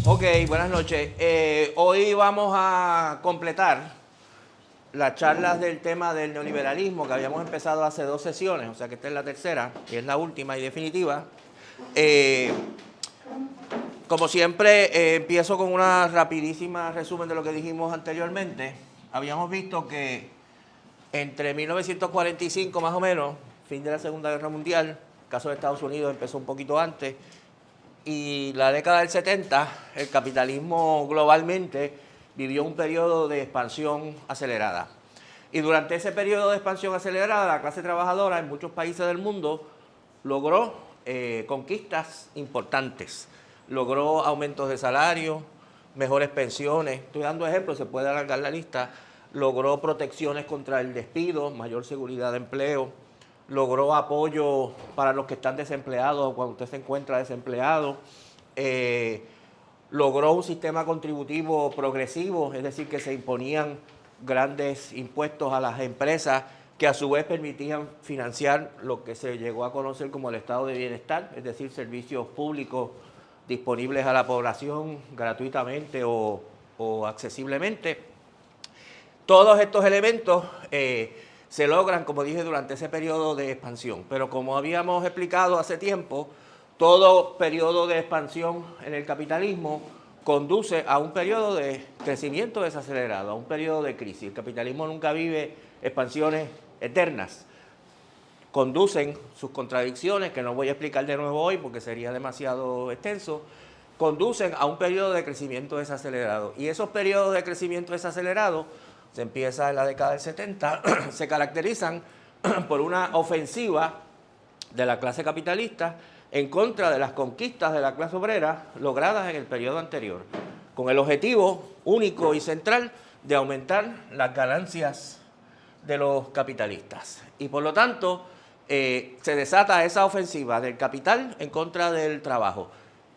Ok, buenas noches. Hoy vamos a completar las charlas del tema del neoliberalismo que habíamos empezado hace 2 sesiones, o sea que esta es la tercera, y es la última y definitiva. Como siempre, empiezo con una rapidísima resumen de lo que dijimos anteriormente. Habíamos visto que entre 1945 más o menos, fin de la Segunda Guerra Mundial, el caso de Estados Unidos empezó un poquito antes, y la década del 70, el capitalismo globalmente vivió un periodo de expansión acelerada. Y durante ese periodo de expansión acelerada, la clase trabajadora en muchos países del mundo logró conquistas importantes. Logró aumentos de salario, mejores pensiones. Estoy dando ejemplos, se puede alargar la lista. Logró protecciones contra el despido, mayor seguridad de empleo. Logró apoyo para los que están desempleados cuando usted se encuentra desempleado. Logró un sistema contributivo progresivo, es decir, que se imponían grandes impuestos a las empresas que a su vez permitían financiar lo que se llegó a conocer como el estado de bienestar, es decir, servicios públicos disponibles a la población gratuitamente o accesiblemente. Todos estos elementos se logran, como dije, durante ese periodo de expansión. Pero como habíamos explicado hace tiempo, todo periodo de expansión en el capitalismo conduce a un periodo de crecimiento desacelerado, a un periodo de crisis. El capitalismo nunca vive expansiones eternas. Conducen sus contradicciones, que no voy a explicar de nuevo hoy porque sería demasiado extenso, conducen a un periodo de crecimiento desacelerado. Y esos periodos de crecimiento desacelerado, se empieza en la década del 70, se caracterizan por una ofensiva de la clase capitalista en contra de las conquistas de la clase obrera logradas en el periodo anterior, con el objetivo único y central de aumentar las ganancias de los capitalistas. Y por lo tanto, se desata esa ofensiva del capital en contra del trabajo.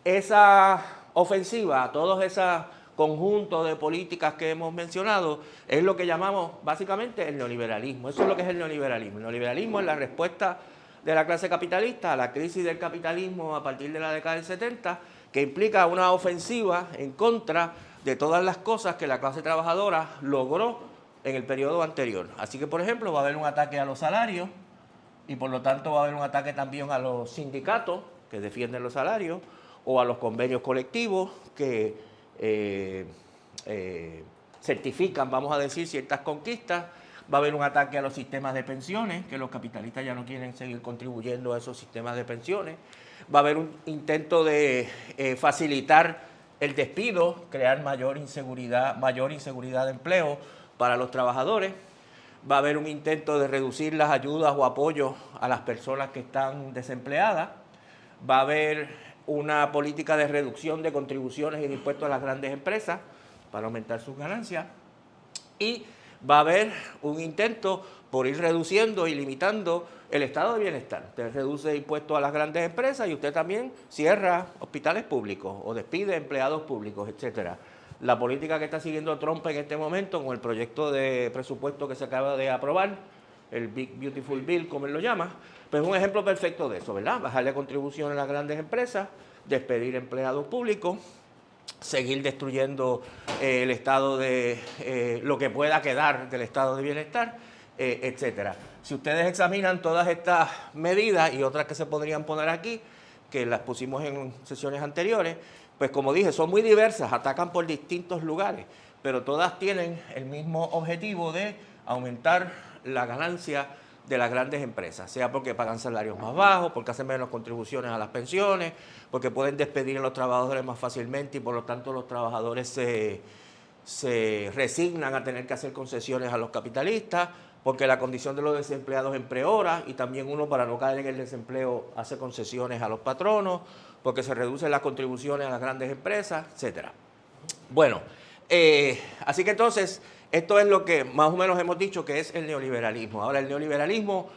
Esa ofensiva, todos esos conjuntos de políticas que hemos mencionado, es lo que llamamos básicamente el neoliberalismo. Eso es lo que es el neoliberalismo. El neoliberalismo es la respuesta de la clase capitalista a la crisis del capitalismo a partir de la década del 70, que implica una ofensiva en contra de todas las cosas que la clase trabajadora logró en el periodo anterior. Así que, por ejemplo, va a haber un ataque a los salarios y por lo tanto va a haber un ataque también a los sindicatos que defienden los salarios o a los convenios colectivos que certifican, vamos a decir, ciertas conquistas. Va a haber un ataque a los sistemas de pensiones, que los capitalistas ya no quieren seguir contribuyendo a esos sistemas de pensiones. Va a haber un intento de facilitar el despido, crear mayor inseguridad de empleo para los trabajadores. Va a haber un intento de reducir las ayudas o apoyos a las personas que están desempleadas. Va a haber una política de reducción de contribuciones y de impuestos a las grandes empresas para aumentar sus ganancias. Y va a haber un intento por ir reduciendo y limitando el estado de bienestar. Usted reduce impuestos a las grandes empresas y usted también cierra hospitales públicos o despide empleados públicos, etcétera. La política que está siguiendo Trump en este momento con el proyecto de presupuesto que se acaba de aprobar, el Big Beautiful Bill, como él lo llama, pues es un ejemplo perfecto de eso, ¿verdad? Bajarle contribución a las grandes empresas, despedir empleados públicos, seguir destruyendo el estado de lo que pueda quedar del estado de bienestar, etcétera. Si ustedes examinan todas estas medidas y otras que se podrían poner aquí, que las pusimos en sesiones anteriores, pues como dije, son muy diversas, atacan por distintos lugares, pero todas tienen el mismo objetivo de aumentar la ganancia de las grandes empresas, sea porque pagan salarios más bajos, porque hacen menos contribuciones a las pensiones, porque pueden despedir a los trabajadores más fácilmente y por lo tanto los trabajadores se resignan a tener que hacer concesiones a los capitalistas, porque la condición de los desempleados empeora y también uno, para no caer en el desempleo, hace concesiones a los patronos, porque se reducen las contribuciones a las grandes empresas, etcétera. Bueno, así que entonces esto es lo que más o menos hemos dicho que es el neoliberalismo. Ahora, el neoliberalismo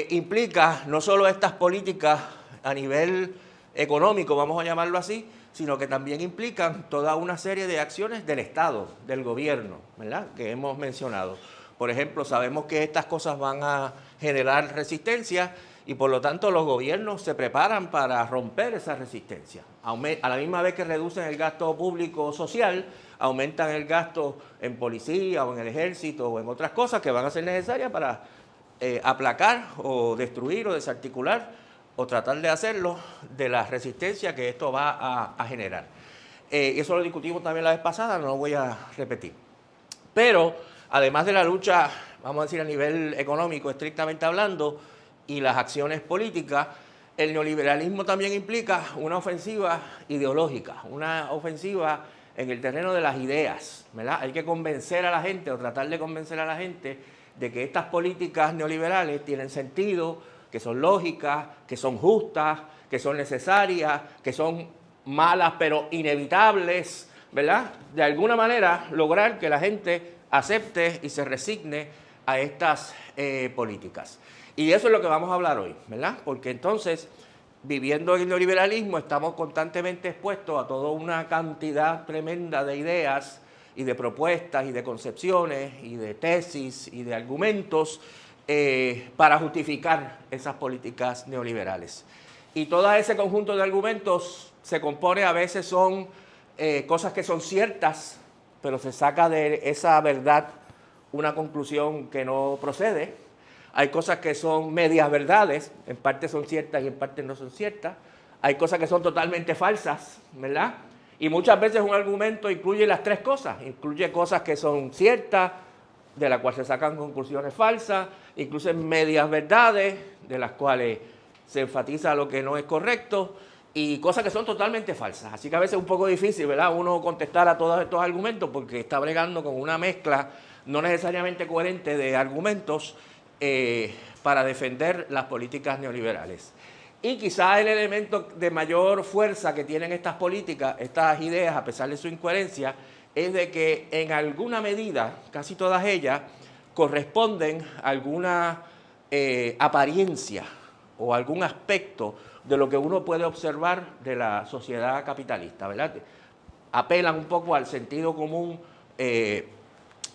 implica no solo estas políticas a nivel económico, vamos a llamarlo así, sino que también implican toda una serie de acciones del Estado, del gobierno, ¿verdad?, que hemos mencionado. Por ejemplo, sabemos que estas cosas van a generar resistencia y por lo tanto los gobiernos se preparan para romper esa resistencia. A la misma vez que reducen el gasto público social, aumentan el gasto en policía o en el ejército o en otras cosas que van a ser necesarias para aplacar o destruir o desarticular o tratar de hacerlo de la resistencia que esto va a generar. Eso lo discutimos también la vez pasada, no lo voy a repetir. Pero además de la lucha, vamos a decir a nivel económico estrictamente hablando, y las acciones políticas, el neoliberalismo también implica una ofensiva ideológica, una ofensiva en el terreno de las ideas, ¿verdad? Hay que convencer a la gente o tratar de convencer a la gente de que estas políticas neoliberales tienen sentido, que son lógicas, que son justas, que son necesarias, que son malas pero inevitables, ¿verdad? De alguna manera lograr que la gente acepte y se resigne a estas políticas. Y de eso es lo que vamos a hablar hoy, ¿verdad? Porque entonces, viviendo en el neoliberalismo, estamos constantemente expuestos a toda una cantidad tremenda de ideas y de propuestas y de concepciones y de tesis y de argumentos para justificar esas políticas neoliberales. Y todo ese conjunto de argumentos se compone, a veces son cosas que son ciertas, pero se saca de esa verdad una conclusión que no procede. Hay cosas que son medias verdades, en parte son ciertas y en parte no son ciertas. Hay cosas que son totalmente falsas, ¿verdad? Y muchas veces un argumento incluye las tres cosas. Incluye cosas que son ciertas, de las cuales se sacan conclusiones falsas, incluso medias verdades, de las cuales se enfatiza lo que no es correcto, y cosas que son totalmente falsas. Así que a veces es un poco difícil, ¿verdad?, uno contestar a todos estos argumentos porque está bregando con una mezcla no necesariamente coherente de argumentos para defender las políticas neoliberales. Y quizás el elemento de mayor fuerza que tienen estas políticas, estas ideas, a pesar de su incoherencia, es de que en alguna medida, casi todas ellas, corresponden a alguna apariencia o algún aspecto de lo que uno puede observar de la sociedad capitalista, ¿verdad? Apelan un poco al sentido común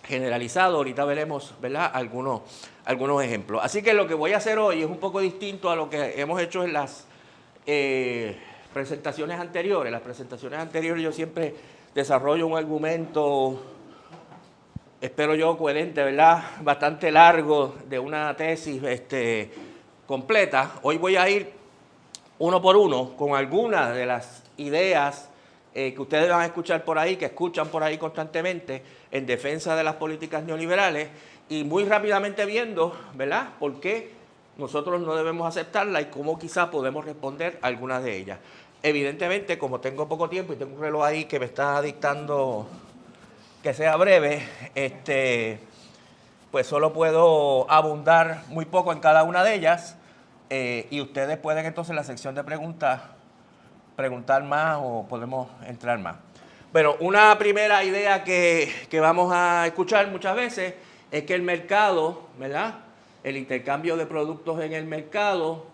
generalizado. Ahorita veremos, ¿verdad?, algunos ejemplos. Así que lo que voy a hacer hoy es un poco distinto a lo que hemos hecho en las presentaciones anteriores. En las presentaciones anteriores yo siempre desarrollo un argumento, espero yo, coherente, ¿verdad?, bastante largo, de una tesis completa. Hoy voy a ir uno por uno con algunas de las ideas que ustedes van a escuchar por ahí, que escuchan por ahí constantemente en defensa de las políticas neoliberales, y muy rápidamente viendo, ¿verdad?, por qué nosotros no debemos aceptarla y cómo quizás podemos responder a algunas de ellas. Evidentemente, como tengo poco tiempo y tengo un reloj ahí que me está dictando que sea breve, pues solo puedo abundar muy poco en cada una de ellas, y ustedes pueden entonces en la sección de preguntas preguntar más o podemos entrar más. Bueno, una primera idea que vamos a escuchar muchas veces es que el mercado, ¿verdad?, el intercambio de productos en el mercado,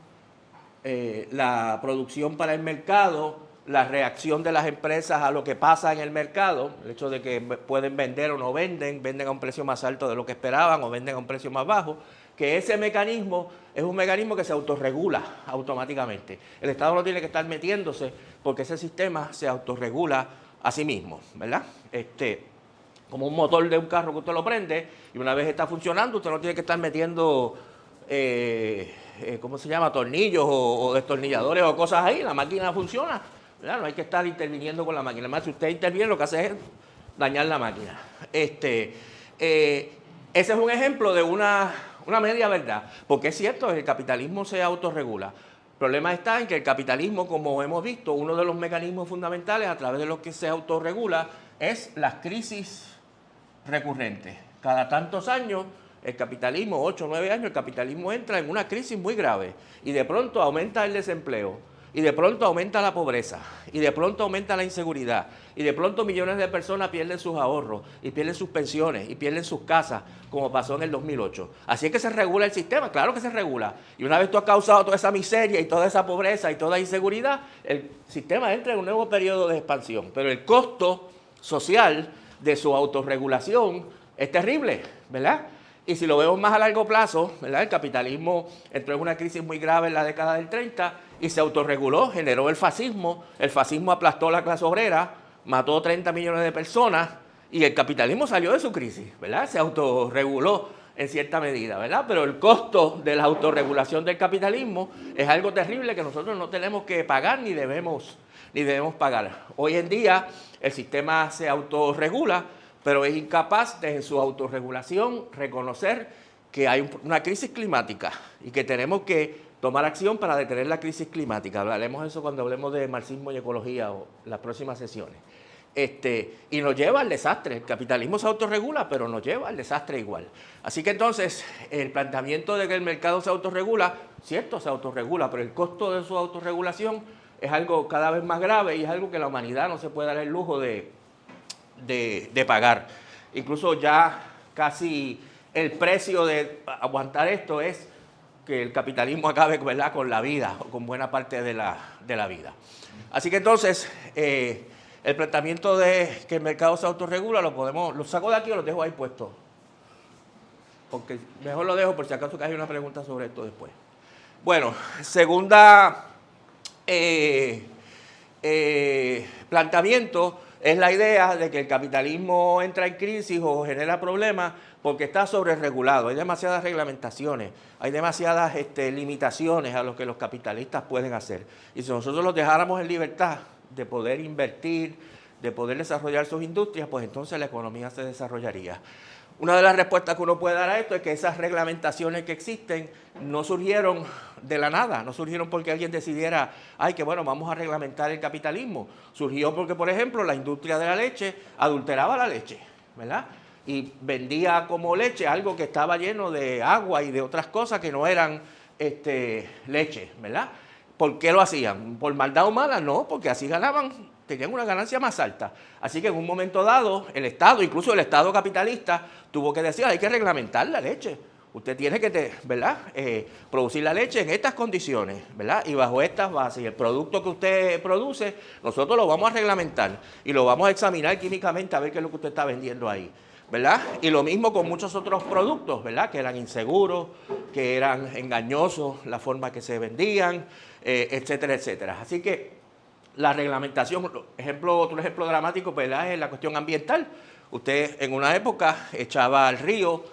la producción para el mercado, la reacción de las empresas a lo que pasa en el mercado, el hecho de que pueden vender o no venden a un precio más alto de lo que esperaban o venden a un precio más bajo, que ese mecanismo es un mecanismo que se autorregula automáticamente. El Estado no tiene que estar metiéndose porque ese sistema se autorregula a sí mismo, ¿verdad? Como un motor de un carro que usted lo prende y una vez está funcionando, usted no tiene que estar metiendo, ¿cómo se llama?, tornillos o destornilladores o cosas ahí. La máquina funciona, ¿verdad? No hay que estar interviniendo con la máquina. Además, si usted interviene, lo que hace es dañar la máquina. Ese es un ejemplo de una media verdad, porque es cierto, el capitalismo se autorregula. El problema está en que el capitalismo, como hemos visto, uno de los mecanismos fundamentales a través de los que se autorregula es las crisis recurrentes. Cada tantos años, el capitalismo, 8 o 9 años, el capitalismo entra en una crisis muy grave y de pronto aumenta el desempleo, y de pronto aumenta la pobreza, y de pronto aumenta la inseguridad, y de pronto millones de personas pierden sus ahorros, y pierden sus pensiones, y pierden sus casas, como pasó en el 2008. Así es que se regula el sistema, claro que se regula. Y una vez tú has causado toda esa miseria, y toda esa pobreza, y toda inseguridad, el sistema entra en un nuevo periodo de expansión. Pero el costo social de su autorregulación es terrible, ¿verdad? Y si lo vemos más a largo plazo, ¿verdad? El capitalismo entró en una crisis muy grave en la década del 30 y se autorreguló, generó el fascismo aplastó a la clase obrera, mató 30 millones de personas y el capitalismo salió de su crisis, ¿verdad? Se autorreguló en cierta medida, ¿verdad? Pero el costo de la autorregulación del capitalismo es algo terrible que nosotros no tenemos que pagar ni debemos pagar. Hoy en día el sistema se autorregula, pero es incapaz de en su autorregulación reconocer que hay una crisis climática y que tenemos que tomar acción para detener la crisis climática. Hablaremos de eso cuando hablemos de marxismo y ecología o las próximas sesiones. Y nos lleva al desastre. El capitalismo se autorregula, pero nos lleva al desastre igual. Así que entonces, el planteamiento de que el mercado se autorregula, cierto, se autorregula, pero el costo de su autorregulación es algo cada vez más grave y es algo que la humanidad no se puede dar el lujo de pagar. Incluso ya casi el precio de aguantar esto es que el capitalismo acabe, ¿verdad?, con la vida o con buena parte de la vida. Así que entonces, el planteamiento de que el mercado se autorregula lo saco de aquí o lo dejo ahí puesto. Porque mejor lo dejo por si acaso que hay una pregunta sobre esto después. Bueno, segunda planteamiento es la idea de que el capitalismo entra en crisis o genera problemas porque está sobreregulado. Hay demasiadas reglamentaciones, hay demasiadas limitaciones a lo que los capitalistas pueden hacer. Y si nosotros los dejáramos en libertad de poder invertir, de poder desarrollar sus industrias, pues entonces la economía se desarrollaría. Una de las respuestas que uno puede dar a esto es que esas reglamentaciones que existen no surgieron de la nada, no surgieron porque alguien decidiera, ay, que bueno, vamos a reglamentar el capitalismo. Surgió porque, por ejemplo, la industria de la leche adulteraba la leche, ¿verdad? Y vendía como leche algo que estaba lleno de agua y de otras cosas que no eran leche, ¿verdad? ¿Por qué lo hacían? ¿Por maldad humana? No, porque así tenían una ganancia más alta. Así que en un momento dado, el Estado, incluso el Estado capitalista, tuvo que decir, hay que reglamentar la leche. Usted tiene que, ¿verdad?, producir la leche en estas condiciones, ¿verdad?, y bajo estas bases. Y el producto que usted produce, nosotros lo vamos a reglamentar y lo vamos a examinar químicamente a ver qué es lo que usted está vendiendo ahí, ¿verdad? Y lo mismo con muchos otros productos, ¿verdad?, que eran inseguros, que eran engañosos, la forma que se vendían, etcétera, etcétera. Así que la reglamentación, otro ejemplo dramático, ¿verdad?, es la cuestión ambiental. Usted en una época echaba al río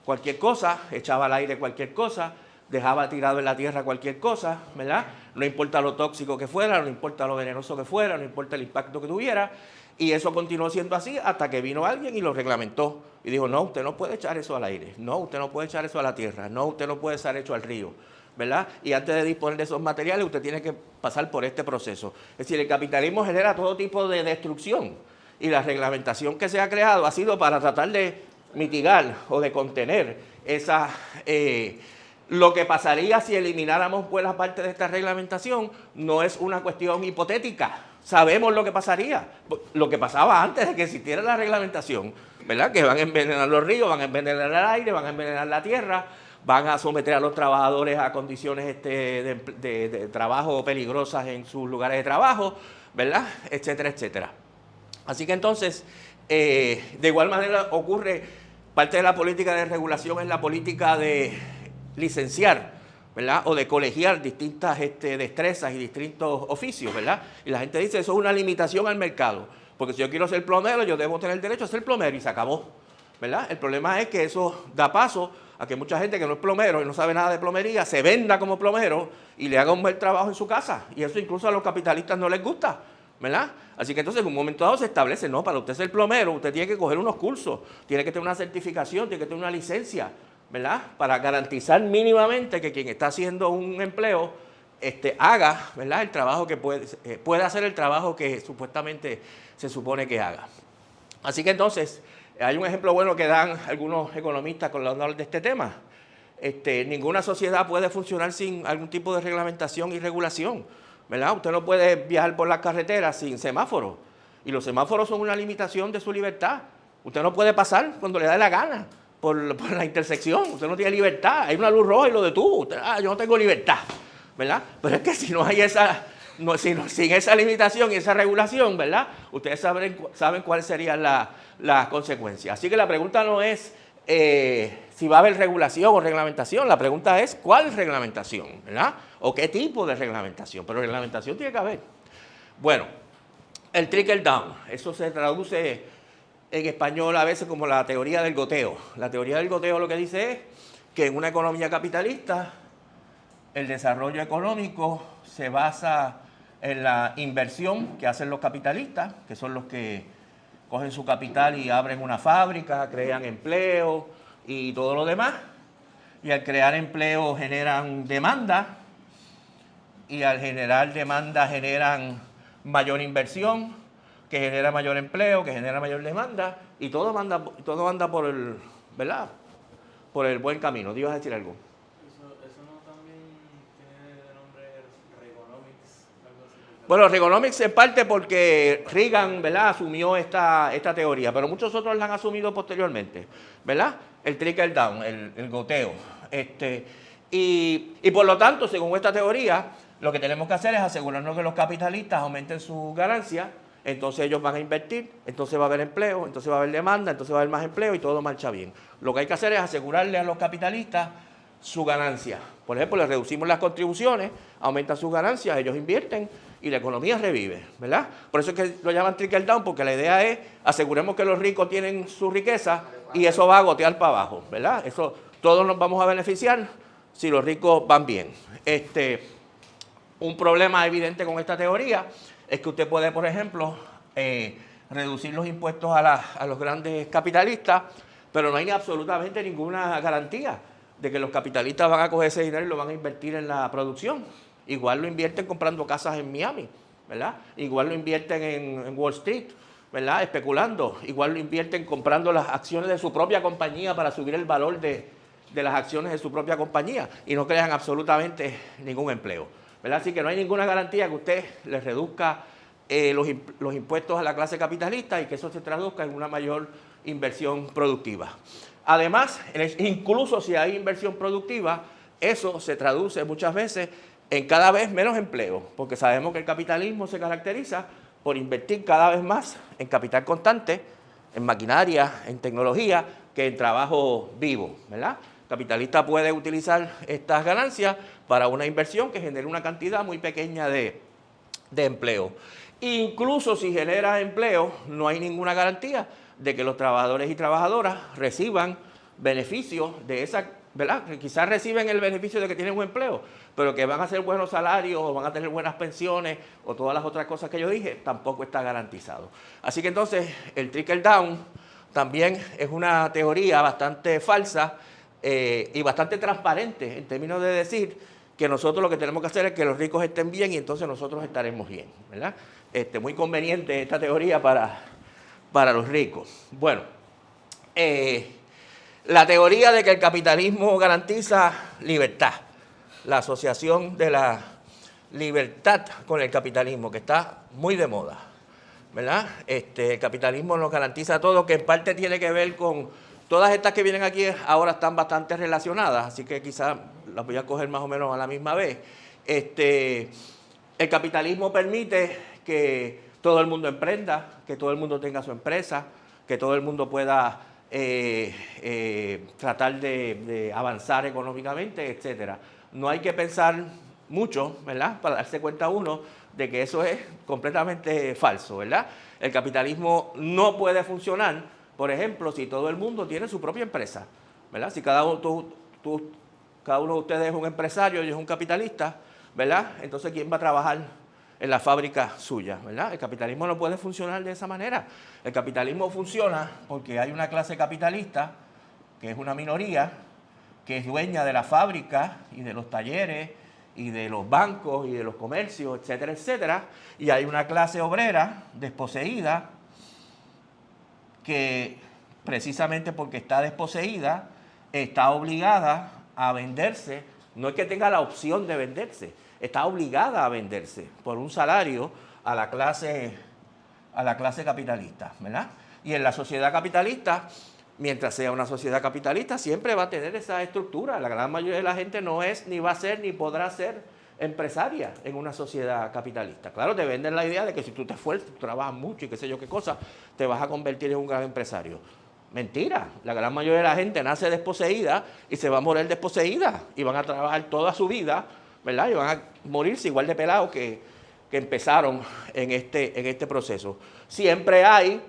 cualquier cosa, echaba al aire cualquier cosa, dejaba tirado en la tierra cualquier cosa, ¿verdad? No importa lo tóxico que fuera, no importa lo venenoso que fuera, no importa el impacto que tuviera. Y eso continuó siendo así hasta que vino alguien y lo reglamentó. Y dijo, no, usted no puede echar eso al aire, no, usted no puede echar eso a la tierra, no, usted no puede echar eso al río, ¿verdad? Y antes de disponer de esos materiales, usted tiene que pasar por este proceso. Es decir, el capitalismo genera todo tipo de destrucción y la reglamentación que se ha creado ha sido para tratar de mitigar o de contener lo que pasaría si elimináramos buena parte de esta reglamentación. No es una cuestión hipotética. Sabemos lo que pasaría, lo que pasaba antes de que existiera la reglamentación, ¿verdad? Que van a envenenar los ríos, van a envenenar el aire, van a envenenar la tierra, van a someter a los trabajadores a condiciones de trabajo peligrosas en sus lugares de trabajo, ¿verdad? Etcétera, etcétera. Así que entonces, de igual manera ocurre, parte de la política de regulación es la política de licenciar, ¿verdad?, o de colegiar distintas destrezas y distintos oficios, ¿verdad? Y la gente dice, eso es una limitación al mercado, porque si yo quiero ser plomero, yo debo tener derecho a ser plomero y se acabó, ¿verdad? El problema es que eso da paso a que mucha gente que no es plomero y no sabe nada de plomería se venda como plomero y le haga un buen trabajo en su casa, y eso incluso a los capitalistas no les gusta, ¿verdad? Así que entonces en un momento dado se establece, no, para usted ser plomero, usted tiene que coger unos cursos, tiene que tener una certificación, tiene que tener una licencia, ¿verdad?, para garantizar mínimamente que quien está haciendo un empleo haga, ¿verdad?, el trabajo que pueda hacer el trabajo que supuestamente se supone que haga. Así que entonces, hay un ejemplo bueno que dan algunos economistas con la de este tema. Ninguna sociedad puede funcionar sin algún tipo de reglamentación y regulación, ¿verdad? Usted no puede viajar por las carreteras sin semáforos, y los semáforos son una limitación de su libertad. Usted no puede pasar cuando le da la gana por la intersección, usted no tiene libertad, hay una luz roja y lo detuvo, usted, yo no tengo libertad, ¿verdad? Pero es que si no hay sin esa limitación y esa regulación, ¿verdad?, ustedes saben cuáles serían las consecuencias. Así que la pregunta no es si va a haber regulación o reglamentación. La pregunta es, ¿cuál reglamentación? ¿Verdad? ¿O qué tipo de reglamentación? Pero reglamentación tiene que haber. Bueno, el trickle down, eso se traduce en español a veces como la teoría del goteo. La teoría del goteo lo que dice es que en una economía capitalista el desarrollo económico se basa en la inversión que hacen los capitalistas, que son los que cogen su capital y abren una fábrica, crean empleo y todo lo demás. Y al crear empleo generan demanda, y al generar demanda generan mayor inversión, que genera mayor empleo, que genera mayor demanda, y todo anda por el, ¿verdad? Por el buen camino. ¿Te ibas a decir algo? Eso no también tiene de nombre Reaganomics, algo así. Bueno, Reaganomics en parte porque Reagan, ¿verdad?, asumió esta teoría, pero muchos otros la han asumido posteriormente, ¿verdad? El trickle down, el goteo. Y por lo tanto, según esta teoría, lo que tenemos que hacer es asegurarnos que los capitalistas aumenten sus ganancias, entonces ellos van a invertir, entonces va a haber empleo, entonces va a haber demanda, entonces va a haber más empleo y todo marcha bien. Lo que hay que hacer es asegurarle a los capitalistas su ganancia. Por ejemplo, les reducimos las contribuciones, aumentan sus ganancias, ellos invierten y la economía revive, ¿verdad? Por eso es que lo llaman trickle down, porque la idea es aseguremos que los ricos tienen su riqueza y eso va a gotear para abajo, ¿verdad? Eso, todos nos vamos a beneficiar si los ricos van bien. Un problema evidente con esta teoría es que usted puede, por ejemplo, reducir los impuestos a los grandes capitalistas, pero no hay absolutamente ninguna garantía de que los capitalistas van a coger ese dinero y lo van a invertir en la producción. Igual lo invierten comprando casas en Miami, ¿verdad? Igual lo invierten en Wall Street, ¿verdad? Especulando. Igual lo invierten comprando las acciones de su propia compañía para subir el valor de las acciones de su propia compañía y no crean absolutamente ningún empleo, ¿verdad? Así que no hay ninguna garantía que usted le reduzca los impuestos a la clase capitalista y que eso se traduzca en una mayor inversión productiva. Además, incluso si hay inversión productiva, eso se traduce muchas veces en cada vez menos empleo, porque sabemos que el capitalismo se caracteriza por invertir cada vez más en capital constante, en maquinaria, en tecnología, que en trabajo vivo, ¿verdad? El capitalista puede utilizar estas ganancias para una inversión que genere una cantidad muy pequeña de empleo. Incluso si genera empleo, no hay ninguna garantía de que los trabajadores y trabajadoras reciban beneficios de esa, ¿verdad? Que quizás reciben el beneficio de que tienen un empleo, pero que van a hacer buenos salarios o van a tener buenas pensiones o todas las otras cosas que yo dije, tampoco está garantizado. Así que entonces el trickle down también es una teoría bastante falsa y bastante transparente en términos de decir que nosotros lo que tenemos que hacer es que los ricos estén bien y entonces nosotros estaremos bien, ¿verdad? Muy conveniente esta teoría para los ricos. Bueno, la teoría de que el capitalismo garantiza libertad, la asociación de la libertad con el capitalismo, que está muy de moda, ¿verdad? El capitalismo nos garantiza todo, que en parte tiene que ver con todas estas que vienen aquí, ahora están bastante relacionadas, así que quizás las voy a coger más o menos a la misma vez. El capitalismo permite que todo el mundo emprenda, que todo el mundo tenga su empresa, que todo el mundo pueda tratar de avanzar económicamente, etcétera. No hay que pensar mucho, ¿verdad?, para darse cuenta uno de que eso es completamente falso, ¿verdad? El capitalismo no puede funcionar, por ejemplo, si todo el mundo tiene su propia empresa, ¿verdad? Si cada uno de ustedes es un empresario y es un capitalista, ¿verdad? Entonces, ¿quién va a trabajar en la fábrica suya, ¿verdad? El capitalismo no puede funcionar de esa manera. El capitalismo funciona porque hay una clase capitalista, que es una minoría, que es dueña de la fábrica y de los talleres y de los bancos y de los comercios, etcétera, etcétera. Y hay una clase obrera desposeída que precisamente porque está desposeída está obligada a venderse. No es que tenga la opción de venderse, está obligada a venderse por un salario a la clase capitalista, ¿verdad? Y en la sociedad capitalista, mientras sea una sociedad capitalista, siempre va a tener esa estructura. La gran mayoría de la gente no es, ni va a ser, ni podrá ser empresaria en una sociedad capitalista. Claro, te venden la idea de que si tú te esfuerzas, tú trabajas mucho y qué sé yo qué cosa, te vas a convertir en un gran empresario. Mentira, la gran mayoría de la gente nace desposeída y se va a morir desposeída y van a trabajar toda su vida, ¿verdad? Y van a morirse igual de pelados que empezaron en este proceso. Siempre hay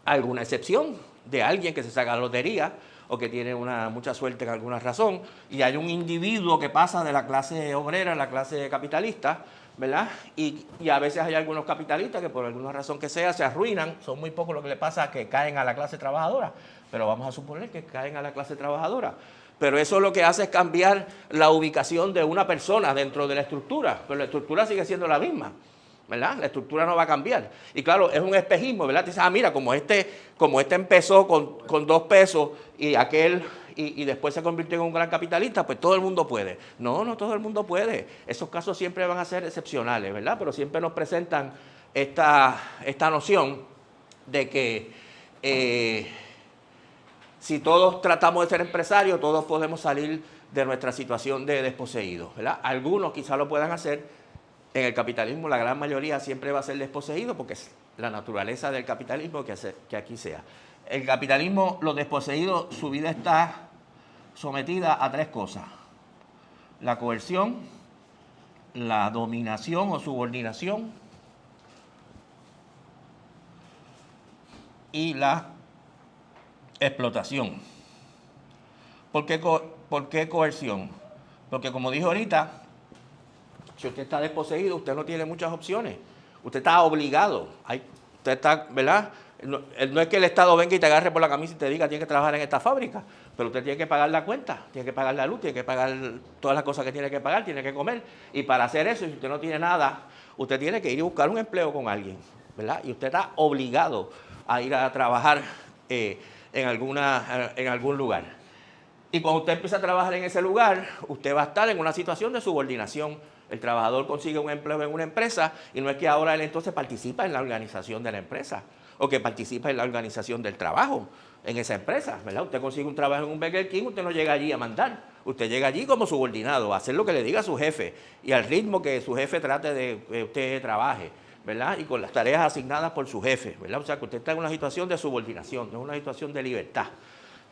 alguna excepción de alguien que se saca la lotería o que tiene mucha suerte en alguna razón, y hay un individuo que pasa de la clase obrera a la clase capitalista, ¿verdad? Y a veces hay algunos capitalistas que por alguna razón que sea se arruinan, son muy pocos lo que le pasa que caen a la clase trabajadora, pero vamos a suponer que caen a la clase trabajadora. Pero eso lo que hace es cambiar la ubicación de una persona dentro de la estructura, pero la estructura sigue siendo la misma, ¿verdad? La estructura no va a cambiar. Y claro, es un espejismo, ¿verdad? Te dices, mira, como este empezó con 2 pesos y aquel y después se convirtió en un gran capitalista, pues todo el mundo puede. No, no todo el mundo puede. Esos casos siempre van a ser excepcionales, ¿verdad? Pero siempre nos presentan esta noción de que si todos tratamos de ser empresarios, todos podemos salir de nuestra situación de desposeídos, ¿verdad? Algunos quizás lo puedan hacer. En el capitalismo la gran mayoría siempre va a ser desposeído porque es la naturaleza del capitalismo que aquí sea. El capitalismo, los desposeídos, su vida está sometida a 3 cosas: la coerción, la dominación o subordinación y la explotación. ¿Por qué coerción? Porque como dije ahorita, si usted está desposeído, usted no tiene muchas opciones. Usted está obligado. Usted está, ¿verdad? No es que el Estado venga y te agarre por la camisa y te diga tienes que trabajar en esta fábrica, pero usted tiene que pagar la cuenta, tiene que pagar la luz, tiene que pagar todas las cosas que tiene que pagar, tiene que comer. Y para hacer eso, si usted no tiene nada, usted tiene que ir y buscar un empleo con alguien, ¿verdad? Y usted está obligado a ir a trabajar en algún lugar. Y cuando usted empieza a trabajar en ese lugar, usted va a estar en una situación de subordinación. El trabajador consigue un empleo en una empresa y no es que ahora él entonces participa en la organización de la empresa o que participa en la organización del trabajo en esa empresa, ¿verdad? Usted consigue un trabajo en un Burger King, usted no llega allí a mandar, usted llega allí como subordinado, a hacer lo que le diga su jefe y al ritmo que su jefe trate de que usted trabaje, ¿verdad? Y con las tareas asignadas por su jefe, ¿verdad? O sea, que usted está en una situación de subordinación, no es una situación de libertad,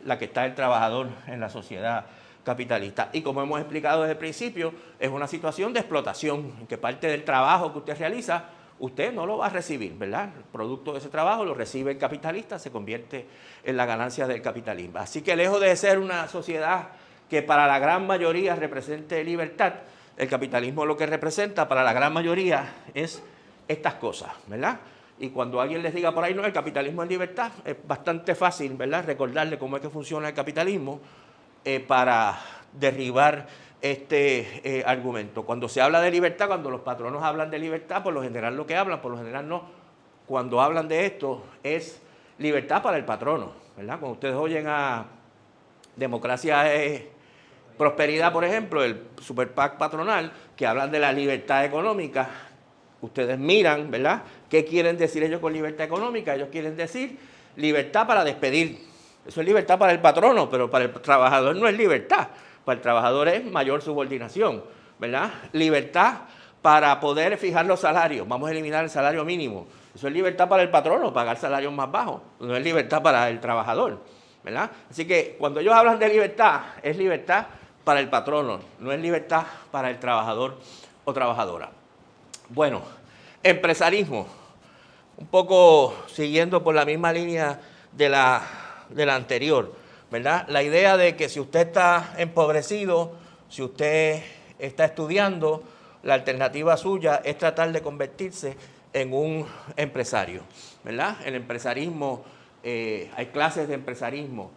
la que está el trabajador en la sociedad capitalista. Y como hemos explicado desde el principio, es una situación de explotación, en que parte del trabajo que usted realiza, usted no lo va a recibir, ¿verdad? El producto de ese trabajo lo recibe el capitalista, se convierte en la ganancia del capitalismo. Así que lejos de ser una sociedad que para la gran mayoría represente libertad, el capitalismo lo que representa para la gran mayoría es estas cosas, ¿verdad? Y cuando alguien les diga por ahí, no, el capitalismo es libertad, es bastante fácil, ¿verdad?, recordarle cómo es que funciona el capitalismo para derribar este argumento. Cuando se habla de libertad, cuando los patronos hablan de libertad, por lo general lo que hablan, por lo general no, cuando hablan de esto es libertad para el patrono, ¿verdad? Cuando ustedes oyen a Democracia es Prosperidad, por ejemplo, el Super PAC patronal, que hablan de la libertad económica, ustedes miran, ¿verdad?, ¿qué quieren decir ellos con libertad económica? Ellos quieren decir libertad para despedir. Eso es libertad para el patrono, pero para el trabajador no es libertad. Para el trabajador es mayor subordinación, ¿verdad? Libertad para poder fijar los salarios. Vamos a eliminar el salario mínimo. Eso es libertad para el patrono, pagar salarios más bajos. No es libertad para el trabajador, ¿verdad? Así que cuando ellos hablan de libertad, es libertad para el patrono, no es libertad para el trabajador o trabajadora. Bueno, empresarismo, un poco siguiendo por la misma línea de la anterior, ¿verdad? La idea de que si usted está empobrecido, si usted está estudiando, la alternativa suya es tratar de convertirse en un empresario, ¿verdad? El empresarismo, hay clases de empresarismo,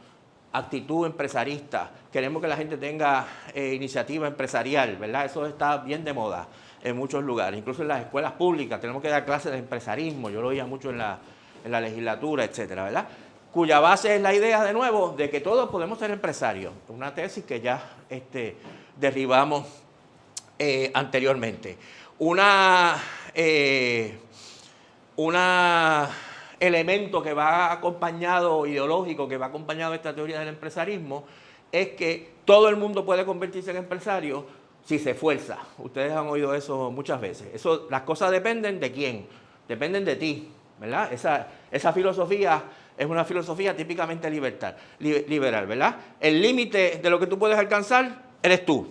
actitud empresarista, queremos que la gente tenga iniciativa empresarial, ¿verdad? Eso está bien de moda en muchos lugares, incluso en las escuelas públicas tenemos que dar clases de empresarismo, yo lo oía mucho en la legislatura, etcétera, ¿verdad? Cuya base es la idea, de nuevo, de que todos podemos ser empresarios, una tesis que ya derribamos anteriormente. Un elemento que va acompañado, ideológico, que va acompañado de esta teoría del empresarismo, es que todo el mundo puede convertirse en empresario si se esfuerza. Ustedes han oído eso muchas veces. Las cosas dependen de quién, dependen de ti, ¿verdad? Esa filosofía es una filosofía típicamente liberal, ¿verdad? El límite de lo que tú puedes alcanzar eres tú,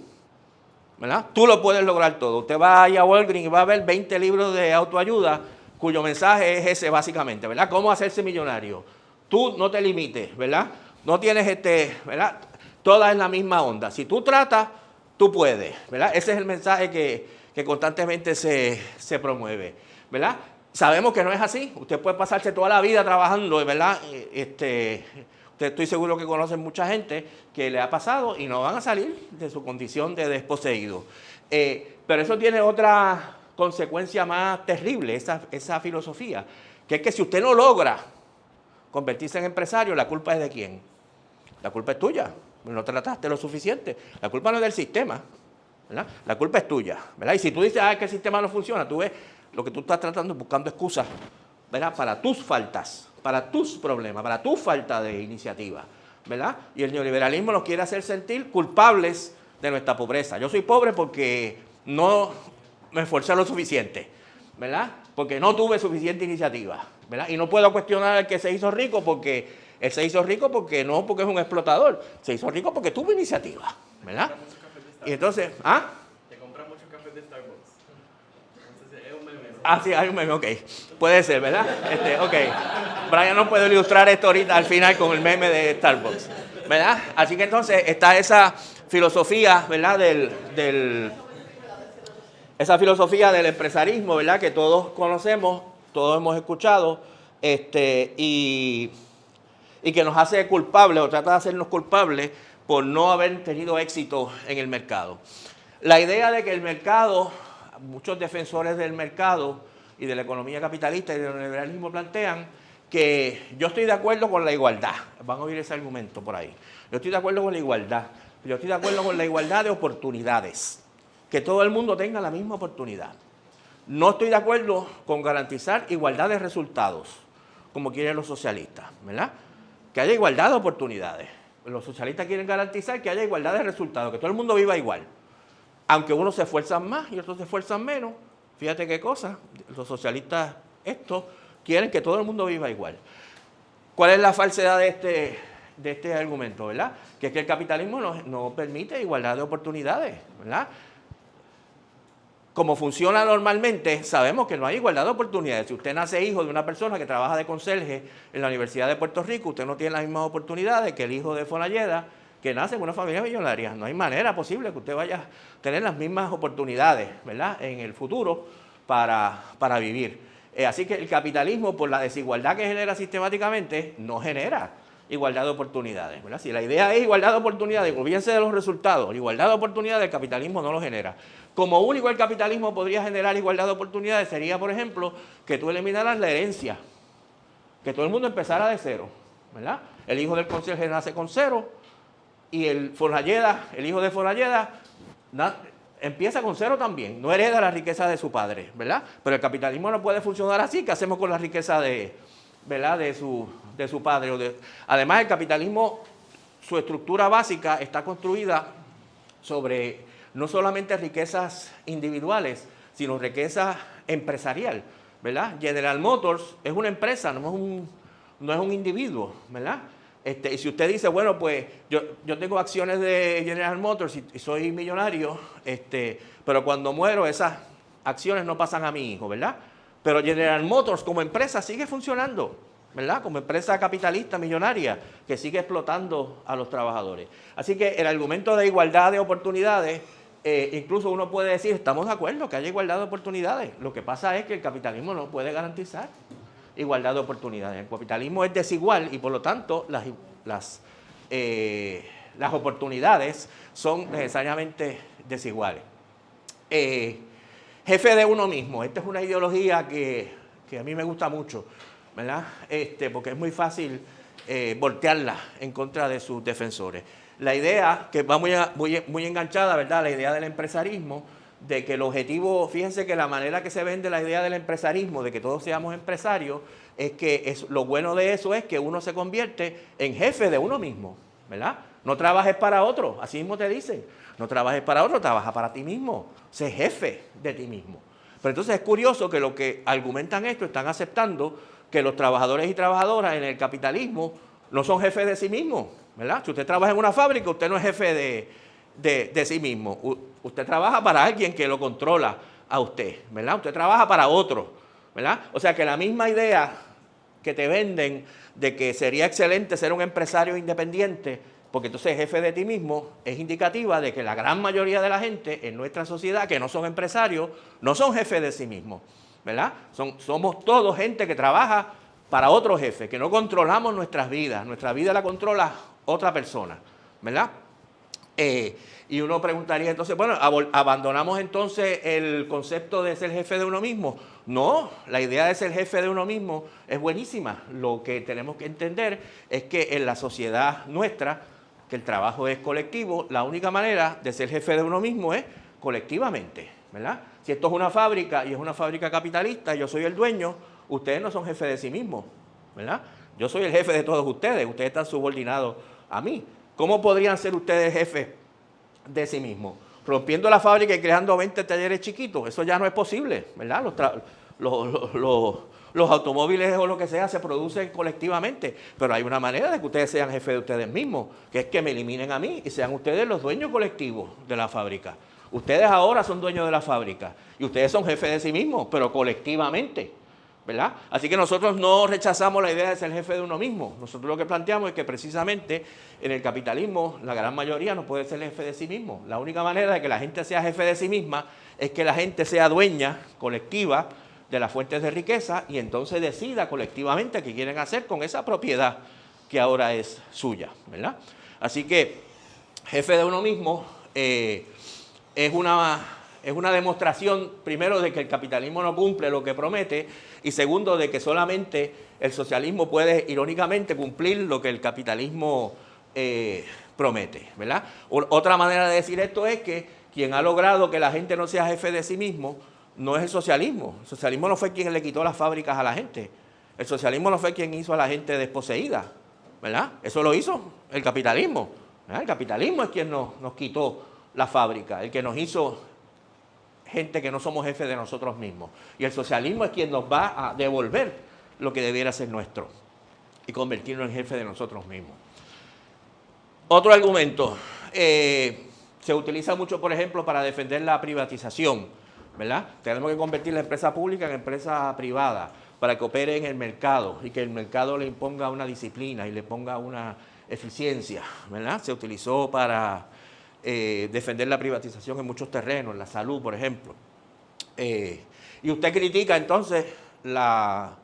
¿verdad? Tú lo puedes lograr todo. Usted va a Walgreens y va a ver 20 libros de autoayuda cuyo mensaje es ese básicamente, ¿verdad? ¿Cómo hacerse millonario? Tú no te limites, ¿verdad? No tienes ¿verdad? Toda es la misma onda. Si tú tratas, tú puedes, ¿verdad? Ese es el mensaje que constantemente se promueve, ¿verdad? Sabemos que no es así. Usted puede pasarse toda la vida trabajando, ¿verdad? Usted estoy seguro que conocen mucha gente que le ha pasado y no van a salir de su condición de desposeído. Pero eso tiene otra consecuencia más terrible, esa filosofía, que es que si usted no logra convertirse en empresario, ¿la culpa es de quién? La culpa es tuya, no trataste lo suficiente. La culpa no es del sistema, ¿verdad? La culpa es tuya, ¿verdad? Y si tú dices, que el sistema no funciona, tú ves lo que tú estás tratando buscando excusas, ¿verdad? Para tus faltas, para tus problemas, para tu falta de iniciativa, ¿verdad? Y el neoliberalismo nos quiere hacer sentir culpables de nuestra pobreza. Yo soy pobre porque no me esforcé lo suficiente, ¿verdad? Porque no tuve suficiente iniciativa, ¿verdad? Y no puedo cuestionar al que se hizo rico porque él se hizo rico porque es un explotador, se hizo rico porque tuvo iniciativa, ¿verdad? Y entonces, Te compras muchos cafés de Starbucks. Entonces es un meme. Sí, hay un meme, ok. Puede ser, ¿verdad? Ok. Brian no puede ilustrar esto ahorita al final con el meme de Starbucks, ¿verdad? Así que entonces está esa filosofía, ¿verdad? Esa filosofía del empresarismo, ¿verdad? Que todos conocemos, todos hemos escuchado, y que nos hace culpables o trata de hacernos culpables por no haber tenido éxito en el mercado. La idea de que el mercado, muchos defensores del mercado y de la economía capitalista y del neoliberalismo plantean que yo estoy de acuerdo con la igualdad. Van a oír ese argumento por ahí. Yo estoy de acuerdo con la igualdad. Yo estoy de acuerdo con la igualdad de oportunidades. Que todo el mundo tenga la misma oportunidad. No estoy de acuerdo con garantizar igualdad de resultados, como quieren los socialistas, ¿verdad? Que haya igualdad de oportunidades. Los socialistas quieren garantizar que haya igualdad de resultados, que todo el mundo viva igual. Aunque unos se esfuerzan más y otros se esfuerzan menos, fíjate qué cosa, los socialistas quieren que todo el mundo viva igual. ¿Cuál es la falsedad de este argumento, verdad? Que es que el capitalismo no permite igualdad de oportunidades, ¿verdad? Como funciona normalmente, sabemos que no hay igualdad de oportunidades. Si usted nace hijo de una persona que trabaja de conserje en la Universidad de Puerto Rico, usted no tiene las mismas oportunidades que el hijo de Fonalleda, que nace en una familia millonaria. No hay manera posible que usted vaya a tener las mismas oportunidades, ¿verdad?, en el futuro para vivir. Así que el capitalismo, por la desigualdad que genera sistemáticamente, no genera igualdad de oportunidades, ¿verdad? Si la idea es igualdad de oportunidades, olvídense de los resultados, igualdad de oportunidades, el capitalismo no lo genera. Como único el capitalismo podría generar igualdad de oportunidades sería, por ejemplo, que tú eliminaras la herencia, que todo el mundo empezara de cero, ¿verdad? El hijo del conserje nace con cero y el hijo de Fonalleda, empieza con cero también, no hereda la riqueza de su padre, ¿verdad? Pero el capitalismo no puede funcionar así. ¿Qué hacemos con la riqueza ¿verdad?, de su padre? Además, el capitalismo, su estructura básica está construida sobre no solamente riquezas individuales, sino riqueza empresarial, ¿verdad? General Motors es una empresa, no es un individuo, ¿verdad? Y si usted dice, bueno, pues yo tengo acciones de General Motors y soy millonario, pero cuando muero esas acciones no pasan a mi hijo, ¿verdad? Pero General Motors como empresa sigue funcionando, ¿verdad? Como empresa capitalista millonaria que sigue explotando a los trabajadores. Así que el argumento de igualdad de oportunidades, incluso uno puede decir, estamos de acuerdo que haya igualdad de oportunidades. Lo que pasa es que el capitalismo no puede garantizar igualdad de oportunidades. El capitalismo es desigual y por lo tanto las oportunidades son necesariamente desiguales. Jefe de uno mismo. Esta es una ideología que a mí me gusta mucho, ¿verdad? Porque es muy fácil voltearla en contra de sus defensores. La idea, que va muy enganchada, ¿verdad?, la idea del empresarismo, de que el objetivo, fíjense que la manera que se vende la idea del empresarismo, de que todos seamos empresarios, es que lo bueno de eso es que uno se convierte en jefe de uno mismo, ¿verdad? No trabajes para otro, así mismo te dicen. No trabajes para otro, trabaja para ti mismo. Sé jefe de ti mismo. Pero entonces es curioso que los que argumentan esto están aceptando que los trabajadores y trabajadoras en el capitalismo no son jefes de sí mismos, ¿verdad? Si usted trabaja en una fábrica, usted no es jefe de sí mismo. Usted trabaja para alguien que lo controla a usted, ¿verdad? Usted trabaja para otro, ¿verdad? O sea que la misma idea que te venden de que sería excelente ser un empresario independiente, porque entonces jefe de ti mismo, es indicativa de que la gran mayoría de la gente en nuestra sociedad que no son empresarios, no son jefes de sí mismos, ¿verdad? Somos todos gente que trabaja para otro jefe, que no controlamos nuestra vida la controla otra persona, ¿verdad? Y uno preguntaría entonces, bueno, ¿abandonamos entonces el concepto de ser jefe de uno mismo? No, la idea de ser jefe de uno mismo es buenísima. Lo que tenemos que entender es que en la sociedad nuestra, que el trabajo es colectivo, la única manera de ser jefe de uno mismo es colectivamente, ¿verdad? Si esto es una fábrica y es una fábrica capitalista, yo soy el dueño, ustedes no son jefes de sí mismos, ¿verdad? Yo soy el jefe de todos ustedes están subordinados a mí. ¿Cómo podrían ser ustedes jefes de sí mismos? Rompiendo la fábrica y creando 20 talleres chiquitos, eso ya no es posible, ¿verdad? Los automóviles o lo que sea se producen colectivamente, pero hay una manera de que ustedes sean jefes de ustedes mismos, que es que me eliminen a mí y sean ustedes los dueños colectivos de la fábrica. Ustedes ahora son dueños de la fábrica y ustedes son jefes de sí mismos, pero colectivamente, ¿verdad? Así que nosotros no rechazamos la idea de ser jefe de uno mismo. Nosotros lo que planteamos es que precisamente en el capitalismo la gran mayoría no puede ser jefe de sí mismo. La única manera de que la gente sea jefe de sí misma es que la gente sea dueña colectiva de las fuentes de riqueza y entonces decida colectivamente qué quieren hacer con esa propiedad que ahora es suya, ¿verdad? Así que jefe de uno mismo es una demostración, primero, de que el capitalismo no cumple lo que promete y segundo, de que solamente el socialismo puede, irónicamente, cumplir lo que el capitalismo promete, ¿verdad? Otra manera de decir esto es que quien ha logrado que la gente no sea jefe de sí mismo no es el socialismo. El socialismo no fue quien le quitó las fábricas a la gente. El socialismo no fue quien hizo a la gente desposeída, ¿verdad? Eso lo hizo el capitalismo, ¿verdad? El capitalismo es quien nos quitó la fábrica, el que nos hizo gente que no somos jefes de nosotros mismos. Y el socialismo es quien nos va a devolver lo que debiera ser nuestro y convertirnos en jefe de nosotros mismos. Otro argumento, se utiliza mucho, por ejemplo, para defender la privatización, ¿verdad? Tenemos que convertir la empresa pública en empresa privada para que opere en el mercado y que el mercado le imponga una disciplina y le ponga una eficiencia, ¿verdad? Se utilizó para defender la privatización en muchos terrenos, en la salud, por ejemplo. Y usted critica entonces la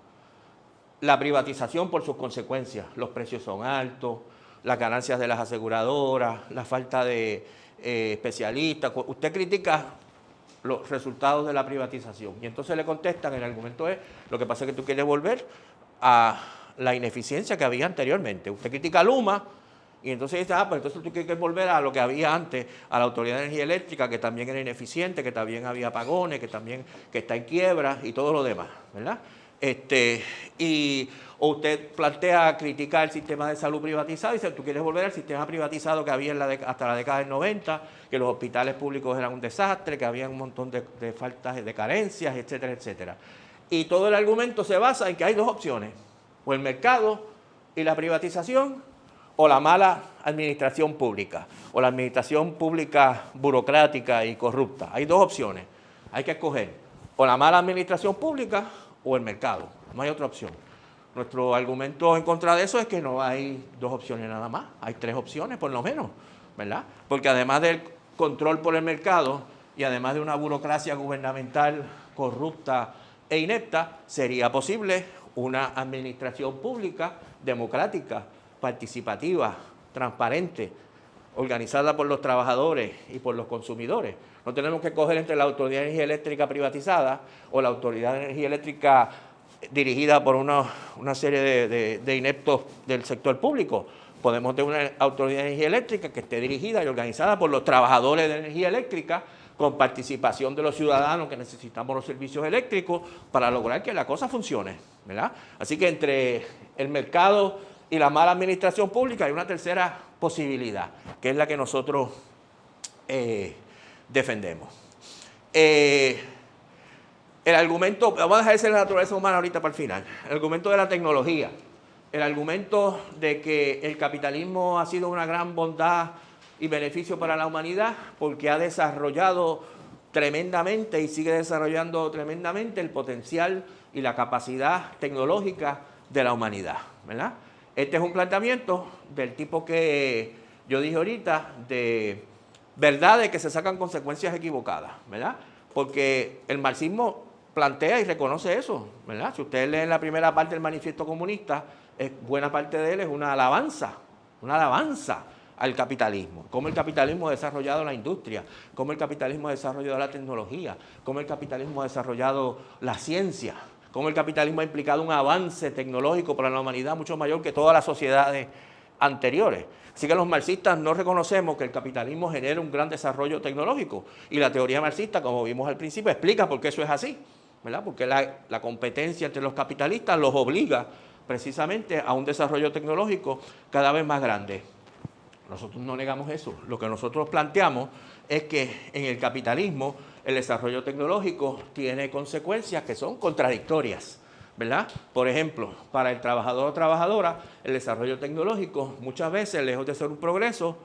privatización por sus consecuencias. Los precios son altos, las ganancias de las aseguradoras, la falta de especialistas. Usted critica los resultados de la privatización. Y entonces le contestan, el argumento es, lo que pasa es que tú quieres volver a la ineficiencia que había anteriormente. Usted critica a Luma, y entonces dice, pues entonces tú quieres volver a lo que había antes, a la Autoridad de Energía Eléctrica, que también era ineficiente, que también había apagones, que está en quiebra y todo lo demás, ¿verdad? O usted plantea criticar el sistema de salud privatizado y dice, tú quieres volver al sistema privatizado que había hasta la década del 90, que los hospitales públicos eran un desastre, que había un montón de faltas, de carencias, etcétera, etcétera. Y todo el argumento se basa en que hay dos opciones, o el mercado y la privatización, o la mala administración pública, o la administración pública burocrática y corrupta. Hay dos opciones, hay que escoger, o la mala administración pública o el mercado, no hay otra opción. Nuestro argumento en contra de eso es que no hay dos opciones nada más, hay tres opciones por lo menos, ¿verdad? Porque además del control por el mercado y además de una burocracia gubernamental corrupta e inepta, sería posible una administración pública democrática, participativa, transparente, organizada por los trabajadores y por los consumidores. No tenemos que escoger entre la Autoridad de Energía Eléctrica privatizada o la Autoridad de Energía Eléctrica dirigida por una serie de ineptos del sector público. Podemos tener una Autoridad de Energía Eléctrica que esté dirigida y organizada por los trabajadores de energía eléctrica, con participación de los ciudadanos que necesitamos los servicios eléctricos para lograr que la cosa funcione, ¿verdad? Así que entre el mercado y la mala administración pública hay una tercera posibilidad, que es la que nosotros defendemos. El argumento, vamos a dejar ese de la naturaleza humana ahorita para el final, el argumento de la tecnología, el argumento de que el capitalismo ha sido una gran bondad y beneficio para la humanidad porque ha desarrollado tremendamente y sigue desarrollando tremendamente el potencial y la capacidad tecnológica de la humanidad, ¿verdad? Este es un planteamiento del tipo que yo dije ahorita, de verdades que se sacan consecuencias equivocadas, ¿verdad? Porque el marxismo plantea y reconoce eso, ¿verdad? Si ustedes leen la primera parte del manifiesto comunista, buena parte de él es una alabanza al capitalismo, cómo el capitalismo ha desarrollado la industria, cómo el capitalismo ha desarrollado la tecnología, cómo el capitalismo ha desarrollado la ciencia, cómo el capitalismo ha implicado un avance tecnológico para la humanidad mucho mayor que todas las sociedades anteriores. Así que los marxistas no reconocemos que el capitalismo genera un gran desarrollo tecnológico y la teoría marxista, como vimos al principio, explica por qué eso es así, ¿verdad? Porque la competencia entre los capitalistas los obliga precisamente a un desarrollo tecnológico cada vez más grande. Nosotros no negamos eso. Lo que nosotros planteamos es que en el capitalismo el desarrollo tecnológico tiene consecuencias que son contradictorias, ¿verdad? Por ejemplo, para el trabajador o trabajadora, el desarrollo tecnológico muchas veces, lejos de ser un progreso,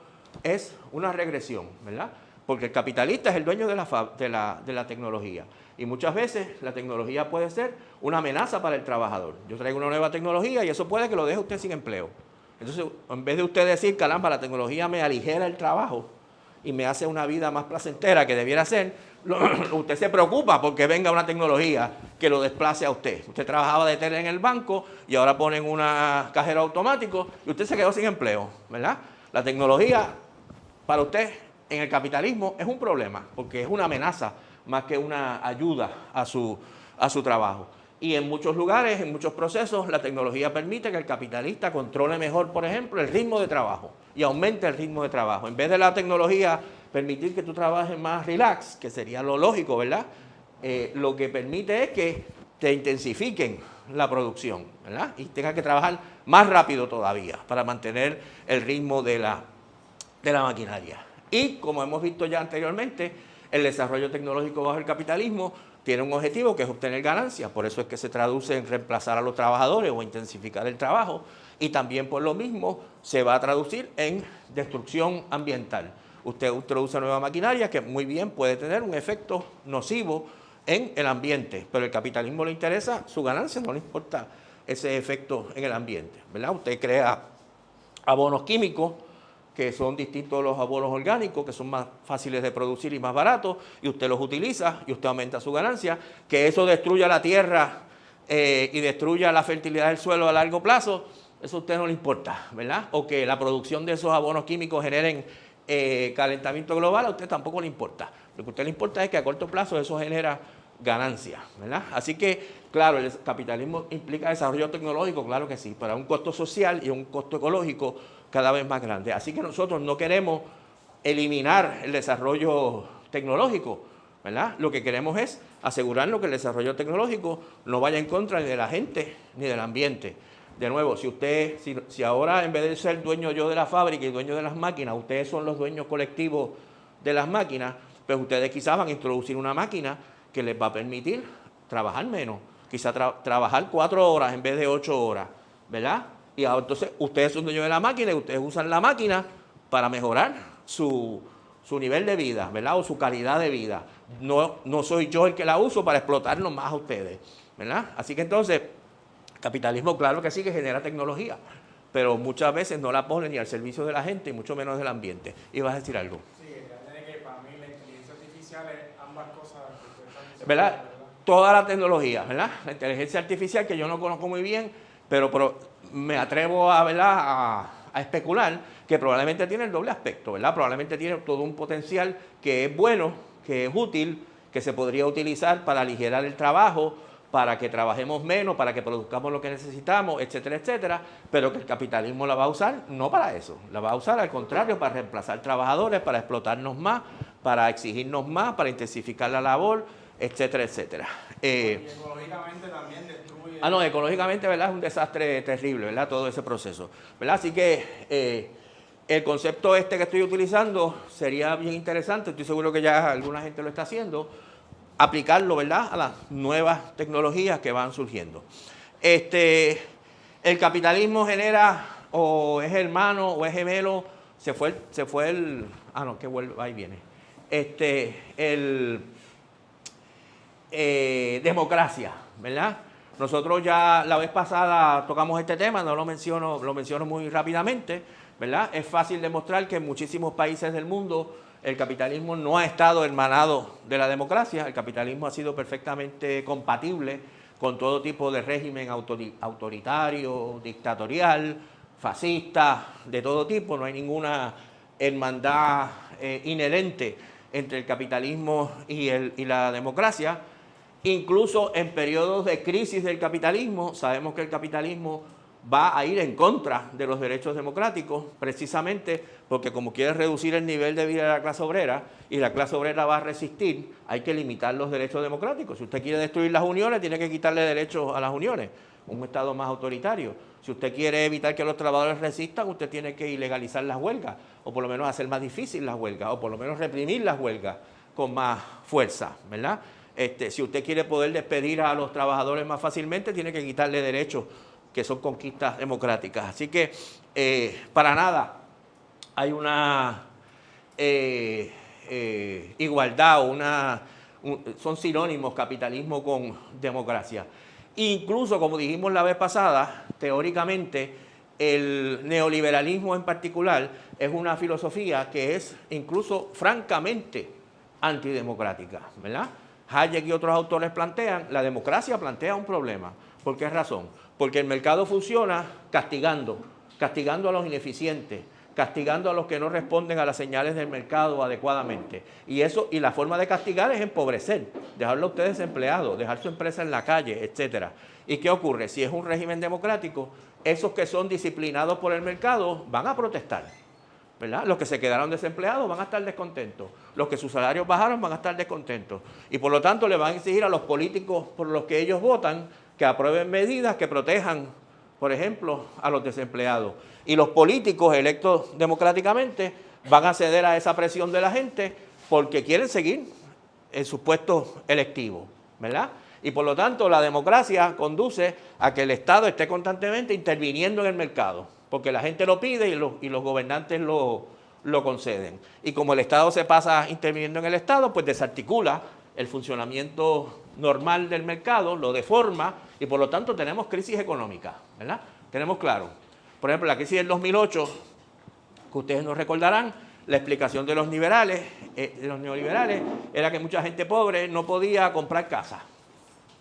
es una regresión, ¿verdad? Porque el capitalista es el dueño de la tecnología y muchas veces la tecnología puede ser una amenaza para el trabajador. Yo traigo una nueva tecnología y eso puede que lo deje usted sin empleo. Entonces, en vez de usted decir, caramba, la tecnología me aligera el trabajo y me hace una vida más placentera que debiera ser, usted se preocupa porque venga una tecnología que lo desplace a usted. Usted trabajaba de tele en el banco y ahora ponen una cajero automático y usted se quedó sin empleo, ¿verdad? La tecnología para usted en el capitalismo es un problema porque es una amenaza más que una ayuda a su trabajo. Y en muchos lugares, en muchos procesos, la tecnología permite que el capitalista controle mejor, por ejemplo, el ritmo de trabajo y aumente el ritmo de trabajo. En vez de la tecnología permitir que tú trabajes más relax, que sería lo lógico, ¿verdad? Lo que permite es que te intensifiquen la producción, ¿verdad? Y tengas que trabajar más rápido todavía para mantener el ritmo de la maquinaria. Y como hemos visto ya anteriormente, el desarrollo tecnológico bajo el capitalismo tiene un objetivo que es obtener ganancias, por eso es que se traduce en reemplazar a los trabajadores o intensificar el trabajo y también por lo mismo se va a traducir en destrucción ambiental. Usted introduce nueva maquinaria que muy bien puede tener un efecto nocivo en el ambiente, pero el capitalismo le interesa su ganancia, no le importa ese efecto en el ambiente, ¿verdad? Usted crea abonos químicos que son distintos a los abonos orgánicos, que son más fáciles de producir y más baratos, y usted los utiliza y usted aumenta su ganancia, que eso destruya la tierra y destruya la fertilidad del suelo a largo plazo, eso a usted no le importa, ¿verdad? O que la producción de esos abonos químicos generen calentamiento global, a usted tampoco le importa. Lo que a usted le importa es que a corto plazo eso genera ganancias, ¿verdad? Así que, claro, el capitalismo implica desarrollo tecnológico, claro que sí, pero a un costo social y a un costo ecológico cada vez más grande. Así que nosotros no queremos eliminar el desarrollo tecnológico, ¿verdad? Lo que queremos es asegurarnos que el desarrollo tecnológico no vaya en contra ni de la gente ni del ambiente. De nuevo, si ahora en vez de ser dueño yo de la fábrica y dueño de las máquinas, ustedes son los dueños colectivos de las máquinas, pues ustedes quizás van a introducir una máquina que les va a permitir trabajar menos, quizás trabajar 4 horas en vez de 8 horas, ¿verdad? Y entonces ustedes son dueños de la máquina y ustedes usan la máquina para mejorar su nivel de vida, ¿verdad? O su calidad de vida. No soy yo el que la uso para explotarnos más a ustedes, ¿verdad? Así que entonces, capitalismo claro que sí que genera tecnología, pero muchas veces no la pone ni al servicio de la gente y mucho menos del ambiente. ¿Ibas a decir algo? Sí, que para mí la inteligencia artificial es ambas cosas que ustedes están diciendo, ¿verdad? Toda la tecnología, ¿verdad? La inteligencia artificial que yo no conozco muy bien, pero me atrevo a especular que probablemente tiene el doble aspecto, ¿verdad? Probablemente tiene todo un potencial que es bueno, que es útil, que se podría utilizar para aligerar el trabajo, para que trabajemos menos, para que produzcamos lo que necesitamos, etcétera, etcétera, pero que el capitalismo la va a usar no para eso, la va a usar al contrario para reemplazar trabajadores, para explotarnos más, para exigirnos más, para intensificar la labor, etcétera, etcétera. Y ecológicamente también destruye... No, ecológicamente, ¿verdad? Es un desastre terrible, ¿verdad? Todo ese proceso, ¿verdad? Así que el concepto que estoy utilizando sería bien interesante, estoy seguro que ya alguna gente lo está haciendo, aplicarlo, ¿verdad?, a las nuevas tecnologías que van surgiendo. El capitalismo genera, o es hermano, o es gemelo, que vuelve, ahí viene. Democracia, ¿verdad? Nosotros ya la vez pasada tocamos este tema, no lo menciono muy rápidamente, ¿verdad? Es fácil demostrar que en muchísimos países del mundo el capitalismo no ha estado hermanado de la democracia. El capitalismo ha sido perfectamente compatible con todo tipo de régimen autoritario, dictatorial, fascista, de todo tipo. No hay ninguna hermandad inherente entre el capitalismo y la democracia. Incluso en periodos de crisis del capitalismo, sabemos que el capitalismo va a ir en contra de los derechos democráticos, precisamente porque como quiere reducir el nivel de vida de la clase obrera, y la clase obrera va a resistir, hay que limitar los derechos democráticos. Si usted quiere destruir las uniones, tiene que quitarle derechos a las uniones, un Estado más autoritario. Si usted quiere evitar que los trabajadores resistan, usted tiene que ilegalizar las huelgas, o por lo menos hacer más difícil las huelgas, o por lo menos reprimir las huelgas con más fuerza, ¿verdad? Si usted quiere poder despedir a los trabajadores más fácilmente, tiene que quitarle derechos que son conquistas democráticas. Así que para nada hay una igualdad, son sinónimos capitalismo con democracia. Incluso, como dijimos la vez pasada, teóricamente el neoliberalismo en particular es una filosofía que es incluso francamente antidemocrática, ¿verdad? Hayek y otros autores plantean, la democracia plantea un problema. ¿Por qué razón? Porque el mercado funciona castigando a los ineficientes, castigando a los que no responden a las señales del mercado adecuadamente. Y la forma de castigar es empobrecer, dejarlo a ustedes desempleados, dejar su empresa en la calle, etcétera. ¿Y qué ocurre? Si es un régimen democrático, esos que son disciplinados por el mercado van a protestar, ¿verdad? Los que se quedaron desempleados van a estar descontentos. Los que sus salarios bajaron van a estar descontentos. Y por lo tanto le van a exigir a los políticos por los que ellos votan que aprueben medidas que protejan, por ejemplo, a los desempleados. Y los políticos electos democráticamente van a ceder a esa presión de la gente porque quieren seguir en sus puestos electivos, ¿verdad? Y por lo tanto la democracia conduce a que el Estado esté constantemente interviniendo en el mercado, porque la gente lo pide y los gobernantes lo conceden. Y como el Estado se pasa interviniendo en el Estado, pues desarticula el funcionamiento normal del mercado, lo deforma y por lo tanto tenemos crisis económica, ¿verdad? Tenemos claro. Por ejemplo, la crisis del 2008, que ustedes nos recordarán, la explicación de los neoliberales era que mucha gente pobre no podía comprar casa,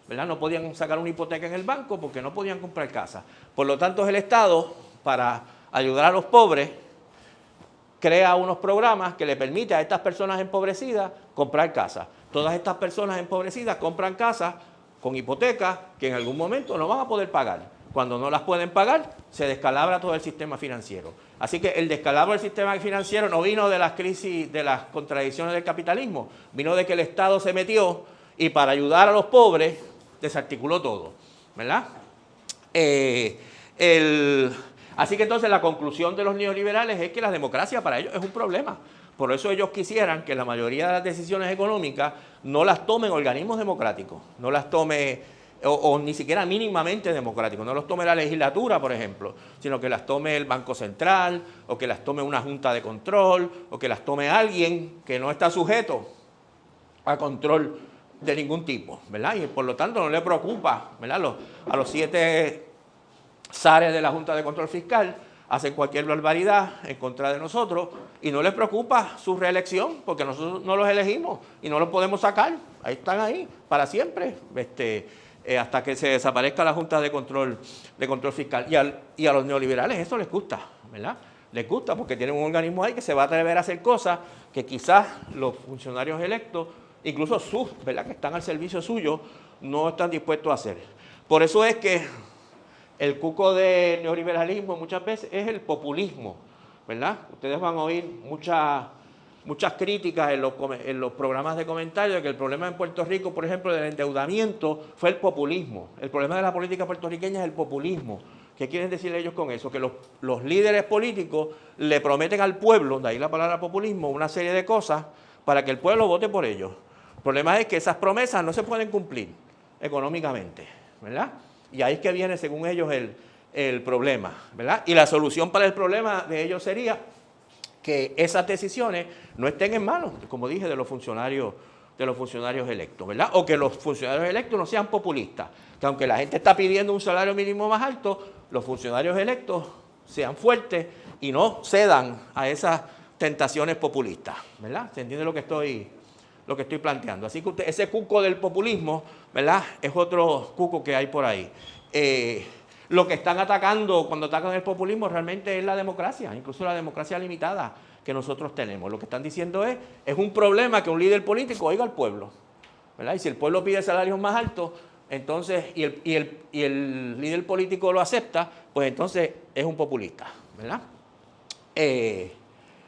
¿verdad? No podían sacar una hipoteca en el banco porque no podían comprar casa. Por lo tanto, el Estado, para ayudar a los pobres, crea unos programas que le permiten a estas personas empobrecidas comprar casa. Todas estas personas empobrecidas compran casas con hipotecas que en algún momento no van a poder pagar. Cuando no las pueden pagar, se descalabra todo el sistema financiero. Así que el descalabro del sistema financiero no vino de las crisis, de las contradicciones del capitalismo, vino de que el Estado se metió y para ayudar a los pobres desarticuló todo, ¿verdad? Así que entonces la conclusión de los neoliberales es que la democracia para ellos es un problema. Por eso ellos quisieran que la mayoría de las decisiones económicas no las tomen organismos democráticos, no las tome o ni siquiera mínimamente democráticos, no los tome la legislatura, por ejemplo, sino que las tome el Banco Central, o que las tome una junta de control, o que las tome alguien que no está sujeto a control de ningún tipo, ¿verdad? Y por lo tanto no le preocupa, ¿verdad? A los 7 zares de la Junta de Control Fiscal hacen cualquier barbaridad en contra de nosotros y no les preocupa su reelección porque nosotros no los elegimos y no los podemos sacar. Ahí están ahí para siempre, hasta que se desaparezca la Junta de Control Fiscal. Y a los neoliberales eso les gusta, ¿verdad? Les gusta porque tienen un organismo ahí que se va a atrever a hacer cosas que quizás los funcionarios electos, incluso ¿verdad?, que están al servicio suyo, no están dispuestos a hacer. Por eso es que el cuco del neoliberalismo muchas veces es el populismo, ¿verdad? Ustedes van a oír muchas críticas en los programas de comentarios de que el problema en Puerto Rico, por ejemplo, del endeudamiento fue el populismo. El problema de la política puertorriqueña es el populismo. ¿Qué quieren decir ellos con eso? Que los líderes políticos le prometen al pueblo, de ahí la palabra populismo, una serie de cosas para que el pueblo vote por ellos. El problema es que esas promesas no se pueden cumplir económicamente, ¿verdad? Y ahí es que viene, según ellos, el problema, ¿verdad? Y la solución para el problema de ellos sería que esas decisiones no estén en manos, como dije, de los funcionarios electos, ¿verdad? O que los funcionarios electos no sean populistas, que aunque la gente está pidiendo un salario mínimo más alto, los funcionarios electos sean fuertes y no cedan a esas tentaciones populistas, ¿verdad? ¿Se entiende lo que estoy planteando? Así que ese cuco del populismo, ¿verdad? Es otro cuco que hay por ahí. Lo que están atacando cuando atacan el populismo realmente es la democracia, incluso la democracia limitada que nosotros tenemos. Lo que están diciendo es un problema que un líder político oiga al pueblo, ¿verdad? Y si el pueblo pide salarios más altos, entonces, y el líder político lo acepta, pues entonces es un populista, ¿verdad?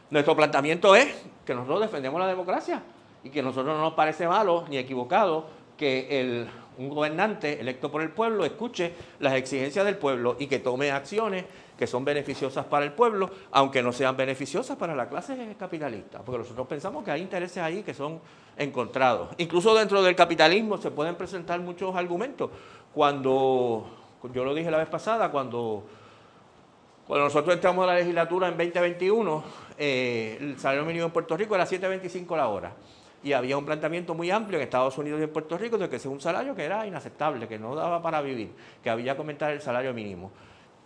Nuestro planteamiento es que nosotros defendemos la democracia y que a nosotros no nos parece malo ni equivocado que un gobernante electo por el pueblo escuche las exigencias del pueblo y que tome acciones que son beneficiosas para el pueblo, aunque no sean beneficiosas para la clase capitalista, porque nosotros pensamos que hay intereses ahí que son encontrados. Incluso dentro del capitalismo se pueden presentar muchos argumentos. Yo lo dije la vez pasada, cuando nosotros entramos a la legislatura en 2021, el salario mínimo en Puerto Rico era $7.25 la hora. Y había un planteamiento muy amplio en Estados Unidos y en Puerto Rico de que ese es un salario que era inaceptable, que no daba para vivir, que había que aumentar el salario mínimo.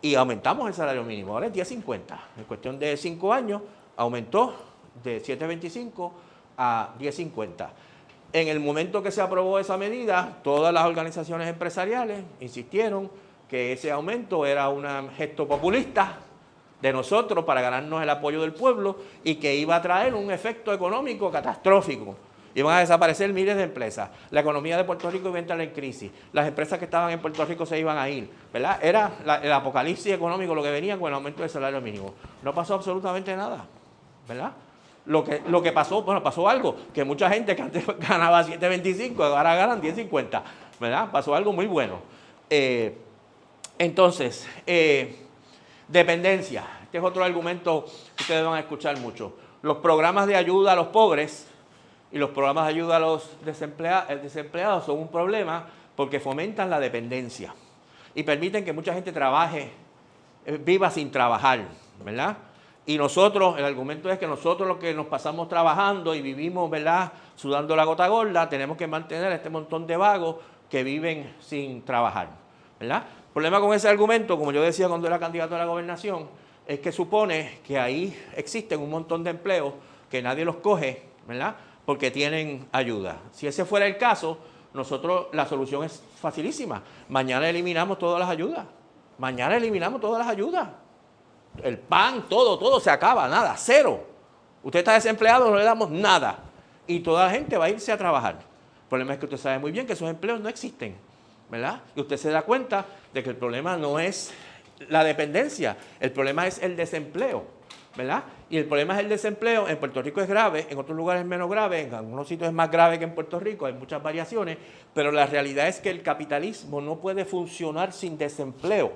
Y aumentamos el salario mínimo, ahora es $10.50. En cuestión de 5 años aumentó de $7.25 a $10.50. En el momento que se aprobó esa medida, todas las organizaciones empresariales insistieron que ese aumento era un gesto populista de nosotros para ganarnos el apoyo del pueblo y que iba a traer un efecto económico catastrófico. Iban a desaparecer miles de empresas. La economía de Puerto Rico iba a entrar en crisis. Las empresas que estaban en Puerto Rico se iban a ir, ¿verdad? Era el apocalipsis económico lo que venía con el aumento del salario mínimo. No pasó absolutamente nada, ¿verdad? Lo que pasó, bueno, pasó algo, que mucha gente que antes ganaba $7.25, ahora ganan $10.50, ¿verdad? Pasó algo muy bueno. Entonces, dependencia. Este es otro argumento que ustedes van a escuchar mucho. Los programas de ayuda a los pobres y los programas de ayuda a los desempleados son un problema porque fomentan la dependencia y permiten que mucha gente viva sin trabajar, ¿verdad? Y nosotros, el argumento es que nosotros los que nos pasamos trabajando y vivimos, ¿verdad?, sudando la gota gorda, tenemos que mantener a este montón de vagos que viven sin trabajar, ¿verdad? El problema con ese argumento, como yo decía cuando era candidato a la gobernación, es que supone que ahí existen un montón de empleos que nadie los coge, ¿verdad?, porque tienen ayuda. Si ese fuera el caso, la solución es facilísima. Mañana eliminamos todas las ayudas. Mañana eliminamos todas las ayudas. El pan, todo se acaba, nada, cero. Usted está desempleado, no le damos nada. Y toda la gente va a irse a trabajar. El problema es que usted sabe muy bien que esos empleos no existen, ¿verdad? Y usted se da cuenta de que el problema no es la dependencia, el problema es el desempleo, ¿verdad? Y el problema es el desempleo. En Puerto Rico es grave, en otros lugares es menos grave, en algunos sitios es más grave que en Puerto Rico, hay muchas variaciones, pero la realidad es que el capitalismo no puede funcionar sin desempleo,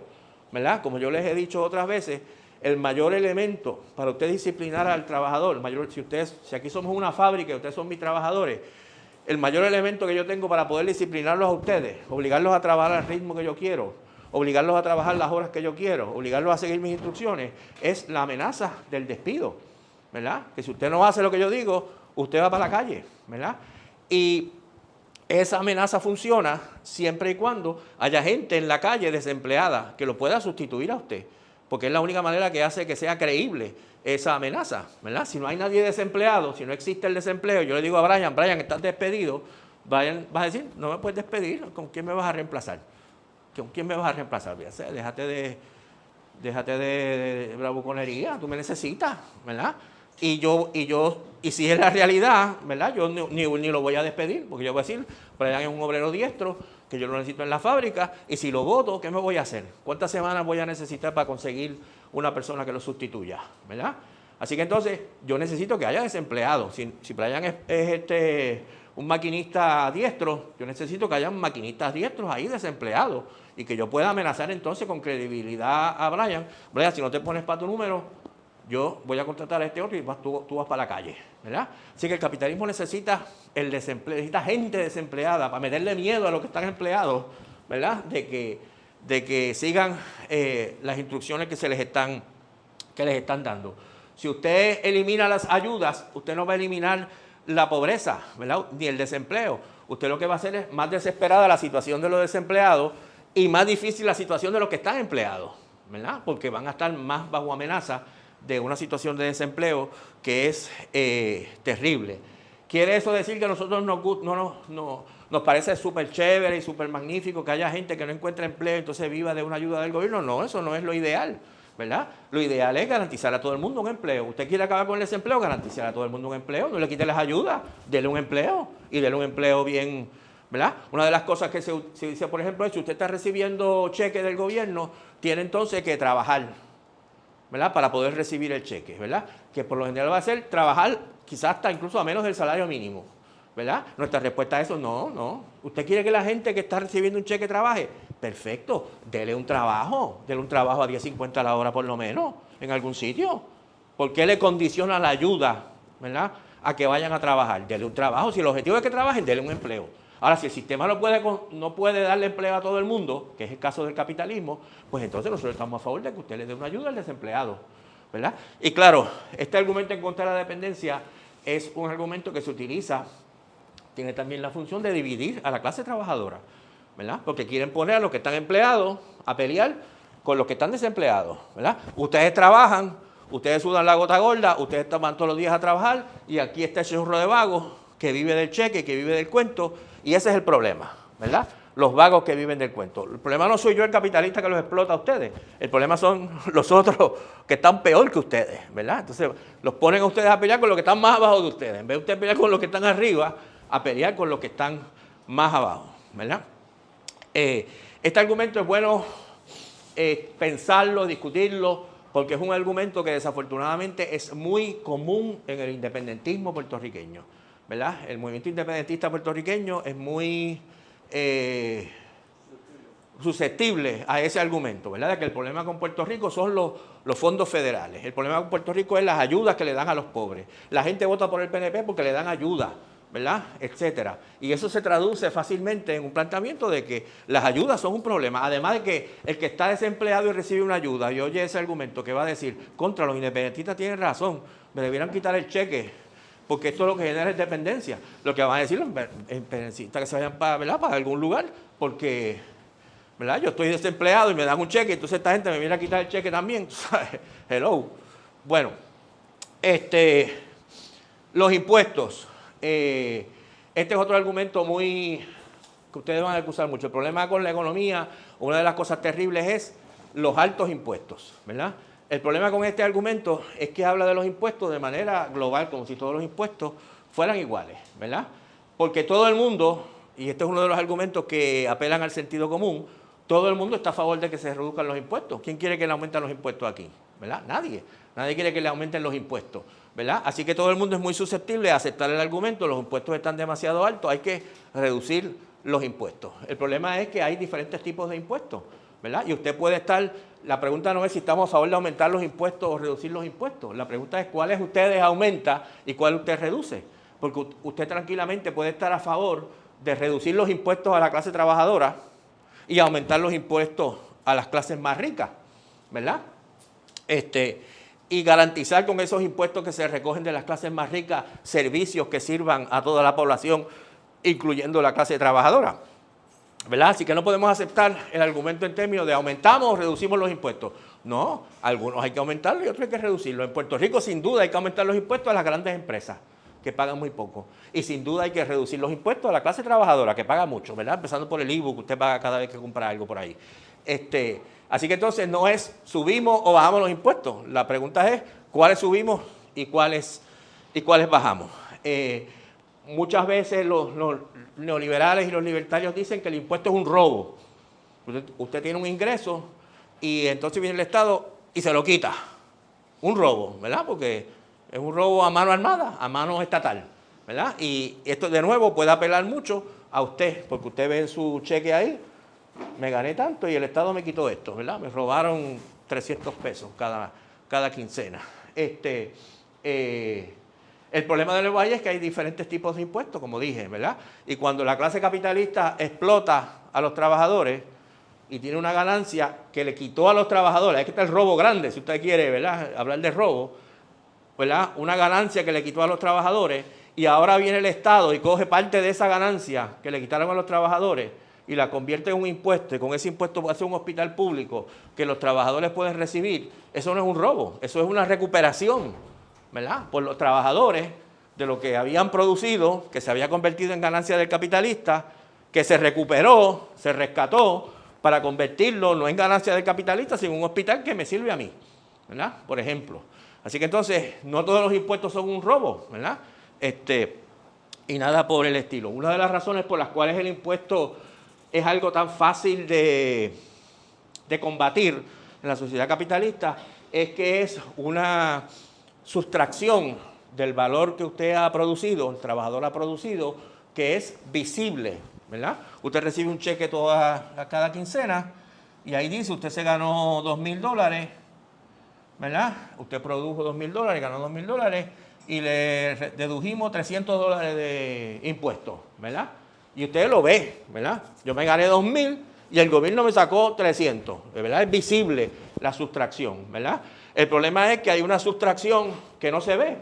¿verdad? Como yo les he dicho otras veces, el mayor elemento para usted disciplinar al trabajador, si aquí somos una fábrica y ustedes son mis trabajadores, el mayor elemento que yo tengo para poder disciplinarlos a ustedes, obligarlos a trabajar al ritmo que yo quiero, obligarlos a trabajar las horas que yo quiero, obligarlos a seguir mis instrucciones, es la amenaza del despido, ¿verdad? Que si usted no hace lo que yo digo, usted va para la calle, ¿verdad? Y esa amenaza funciona siempre y cuando haya gente en la calle desempleada que lo pueda sustituir a usted, porque es la única manera que hace que sea creíble esa amenaza, ¿verdad? Si no hay nadie desempleado, si no existe el desempleo, yo le digo a Brian, estás despedido, vas a decir, no me puedes despedir, ¿con quién me vas a reemplazar? ¿Con quién me vas a reemplazar? Déjate de bravuconería, tú me necesitas, ¿verdad? Y si es la realidad, ¿verdad? Yo ni lo voy a despedir, porque yo voy a decir, Brian es un obrero diestro, que yo lo necesito en la fábrica, y si lo voto, ¿qué me voy a hacer? ¿Cuántas semanas voy a necesitar para conseguir una persona que lo sustituya? ¿Verdad? Así que entonces, yo necesito que haya desempleados. Si Brian es un maquinista diestro, yo necesito que haya maquinistas diestros ahí desempleados, y que yo pueda amenazar entonces con credibilidad a Brian, si no te pones para tu número, yo voy a contratar a este otro y tú vas para la calle, ¿verdad? Así que el capitalismo necesita el desempleo, necesita gente desempleada para meterle miedo a los que están empleados, ¿verdad? De que sigan las instrucciones que les están dando. Si usted elimina las ayudas, usted no va a eliminar la pobreza, ¿verdad? Ni el desempleo. Usted lo que va a hacer es más desesperada la situación de los desempleados y más difícil la situación de los que están empleados, ¿verdad? Porque van a estar más bajo amenaza de una situación de desempleo que es terrible. ¿Quiere eso decir que a nosotros nos parece súper chévere y súper magnífico que haya gente que no encuentra empleo y entonces viva de una ayuda del gobierno? No, eso no es lo ideal, ¿verdad? Lo ideal es garantizar a todo el mundo un empleo. ¿Usted quiere acabar con el desempleo? Garantizar a todo el mundo un empleo. No le quite las ayudas, dele un empleo y dele un empleo bien, ¿verdad? Una de las cosas que se dice, por ejemplo, es si usted está recibiendo cheque del gobierno, tiene entonces que trabajar, ¿verdad? Para poder recibir el cheque, ¿verdad? Que por lo general va a ser trabajar quizás hasta incluso a menos del salario mínimo, ¿verdad? Nuestra respuesta a eso, no. ¿Usted quiere que la gente que está recibiendo un cheque trabaje? Perfecto, dele un trabajo a 10.50 la hora por lo menos, en algún sitio. ¿Por qué le condiciona la ayuda, ¿verdad?, a que vayan a trabajar? Dele un trabajo, si el objetivo es que trabajen, dele un empleo. Ahora, si el sistema no puede darle empleo a todo el mundo, que es el caso del capitalismo, pues entonces nosotros estamos a favor de que usted le dé una ayuda al desempleado, ¿verdad? Y claro, este argumento en contra de la dependencia es un argumento que se utiliza, tiene también la función de dividir a la clase trabajadora, ¿verdad? Porque quieren poner a los que están empleados a pelear con los que están desempleados, ¿verdad? Ustedes trabajan, ustedes sudan la gota gorda, ustedes van todos los días a trabajar y aquí está ese chorro de vagos que vive del cheque, que vive del cuento, y ese es el problema, ¿verdad? Los vagos que viven del cuento. El problema no soy yo el capitalista que los explota a ustedes, el problema son los otros que están peor que ustedes, ¿verdad? Entonces los ponen a ustedes a pelear con los que están más abajo de ustedes, en vez de ustedes pelear con los que están arriba, a pelear con los que están más abajo, ¿verdad? Este argumento es bueno pensarlo, discutirlo, porque es un argumento que desafortunadamente es muy común en el independentismo puertorriqueño, ¿verdad? El movimiento independentista puertorriqueño es muy susceptible a ese argumento, ¿verdad? De que el problema con Puerto Rico son los fondos federales. El problema con Puerto Rico es las ayudas que le dan a los pobres. La gente vota por el PNP porque le dan ayuda, ¿verdad? Etcétera. Y eso se traduce fácilmente en un planteamiento de que las ayudas son un problema. Además de que el que está desempleado y recibe una ayuda y oye ese argumento que va a decir, contra los independentistas tienen razón, me debieran quitar el cheque, porque esto lo que genera es dependencia. Lo que van a decir los independentistas que se vayan para algún lugar, porque, ¿verdad?, yo estoy desempleado y me dan un cheque, entonces esta gente me viene a quitar el cheque también, ¿sabes? Hello. Bueno, los impuestos. Este es otro argumento muy que ustedes van a acusar mucho. El problema con la economía, una de las cosas terribles es los altos impuestos, ¿verdad? El problema con este argumento es que habla de los impuestos de manera global, como si todos los impuestos fueran iguales, ¿verdad? Porque todo el mundo, y este es uno de los argumentos que apelan al sentido común, todo el mundo está a favor de que se reduzcan los impuestos. ¿Quién quiere que le aumenten los impuestos aquí? ¿Verdad? Nadie. Nadie quiere que le aumenten los impuestos, ¿verdad? Así que todo el mundo es muy susceptible a aceptar el argumento, los impuestos están demasiado altos, hay que reducir los impuestos. El problema es que hay diferentes tipos de impuestos, ¿verdad? Y usted puede estar, la pregunta no es si estamos a favor de aumentar los impuestos o reducir los impuestos, la pregunta es cuáles ustedes aumenta y cuáles usted reduce, porque usted tranquilamente puede estar a favor de reducir los impuestos a la clase trabajadora y aumentar los impuestos a las clases más ricas, ¿verdad? Y garantizar con esos impuestos que se recogen de las clases más ricas servicios que sirvan a toda la población, incluyendo la clase trabajadora, ¿verdad? Así que no podemos aceptar el argumento en términos de aumentamos o reducimos los impuestos. No, algunos hay que aumentarlos y otros hay que reducirlos. En Puerto Rico, sin duda, hay que aumentar los impuestos a las grandes empresas, que pagan muy poco. Y sin duda hay que reducir los impuestos a la clase trabajadora, que paga mucho, ¿verdad? Empezando por el IVU, que usted paga cada vez que compra algo por ahí. Así que entonces no es subimos o bajamos los impuestos. La pregunta es cuáles subimos y cuáles bajamos. Muchas veces los neoliberales y los libertarios dicen que el impuesto es un robo. Usted tiene un ingreso y entonces viene el Estado y se lo quita. Un robo, ¿verdad? Porque es un robo a mano armada, a mano estatal, ¿verdad? Y esto de nuevo puede apelar mucho a usted, porque usted ve en su cheque ahí, me gané tanto y el Estado me quitó esto, ¿verdad? Me robaron 300 pesos cada quincena. El problema del valle es que hay diferentes tipos de impuestos, como dije, ¿verdad? Y cuando la clase capitalista explota a los trabajadores y tiene una ganancia que le quitó a los trabajadores, es que está el robo grande, si usted quiere, ¿verdad?, hablar de robo, ¿verdad?, una ganancia que le quitó a los trabajadores, y ahora viene el Estado y coge parte de esa ganancia que le quitaron a los trabajadores y la convierte en un impuesto, y con ese impuesto va a ser un hospital público que los trabajadores pueden recibir. Eso no es un robo, eso es una recuperación, ¿verdad?, por los trabajadores de lo que habían producido, que se había convertido en ganancia del capitalista, que se recuperó, se rescató, para convertirlo no en ganancia del capitalista, sino en un hospital que me sirve a mí, ¿verdad?, por ejemplo. Así que entonces, no todos los impuestos son un robo, ¿verdad?, y nada por el estilo. Una de las razones por las cuales el impuesto es algo tan fácil de combatir en la sociedad capitalista es que es una sustracción del valor que usted ha producido, el trabajador ha producido, que es visible, ¿verdad? Usted recibe un cheque cada quincena y ahí dice, usted se ganó $2,000, ¿verdad? Usted produjo $2,000, ganó $2,000 y le dedujimos $300 de impuestos, ¿verdad? Y usted lo ve, ¿verdad? Yo me gané 2,000 y el gobierno me sacó 300, ¿verdad? Es visible la sustracción, ¿verdad? El problema es que hay una sustracción que no se ve,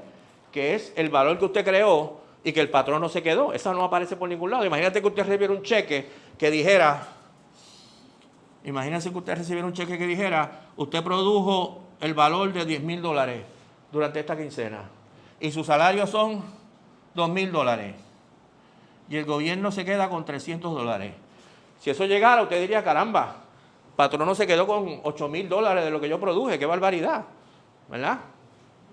que es el valor que usted creó y que el patrón no se quedó. Esa no aparece por ningún lado. Imagínate que usted recibiera un cheque que dijera, usted produjo el valor de $10,000 durante esta quincena y su salario son $2,000 y el gobierno se queda con $300. Si eso llegara, usted diría, caramba, el patrón no se quedó con $8,000 de lo que yo produje, qué barbaridad, ¿verdad?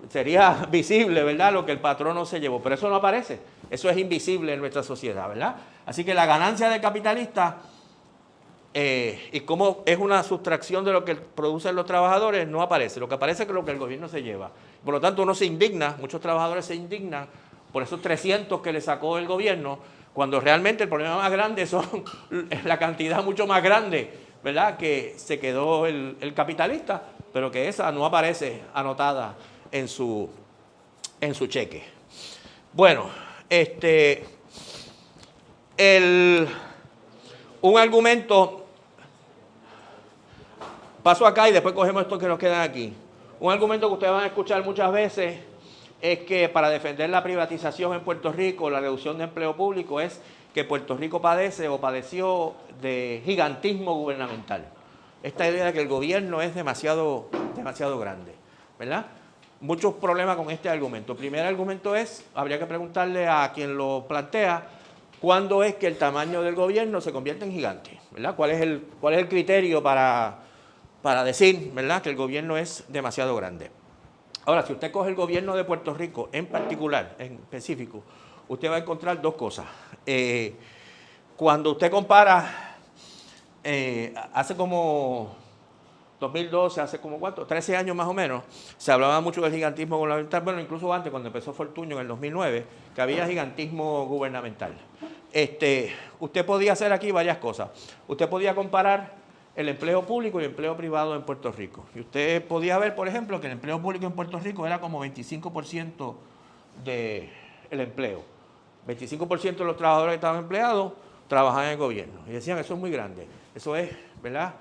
Sería visible, ¿verdad?, lo que el patrón no se llevó, pero eso no aparece, eso es invisible en nuestra sociedad, ¿verdad? Así que la ganancia del capitalista, y como es una sustracción de lo que producen los trabajadores, no aparece, lo que aparece es lo que el gobierno se lleva. Por lo tanto, uno se indigna, muchos trabajadores se indignan por esos 300 que le sacó el gobierno, cuando realmente el problema más grande son la cantidad mucho más grande, ¿verdad?, que se quedó el capitalista, pero que esa no aparece anotada en su cheque. Bueno, un argumento, paso acá y después cogemos estos que nos quedan aquí. Un argumento que ustedes van a escuchar muchas veces es que para defender la privatización en Puerto Rico, la reducción de empleo público, es que Puerto Rico padece o padeció de gigantismo gubernamental. Esta idea de que el gobierno es demasiado grande, ¿verdad? Muchos problemas con este argumento. El primer argumento es, habría que preguntarle a quien lo plantea, ¿cuándo es que el tamaño del gobierno se convierte en gigante? ¿Verdad? ¿Cuál es el criterio para decir, ¿verdad?, que el gobierno es demasiado grande? Ahora, si usted coge el gobierno de Puerto Rico en particular, en específico, usted va a encontrar dos cosas. Cuando usted compara, hace como 2012, hace como 13 años más o menos, se hablaba mucho del gigantismo gubernamental, bueno, incluso antes, cuando empezó Fortuño en el 2009, que había gigantismo gubernamental. Usted podía hacer aquí varias cosas. Usted podía comparar el empleo público y el empleo privado en Puerto Rico. Y usted podía ver, por ejemplo, que el empleo público en Puerto Rico era como 25% del empleo. 25% de los trabajadores que estaban empleados trabajaban en el gobierno. Y decían, eso es muy grande. Eso es, ¿verdad?,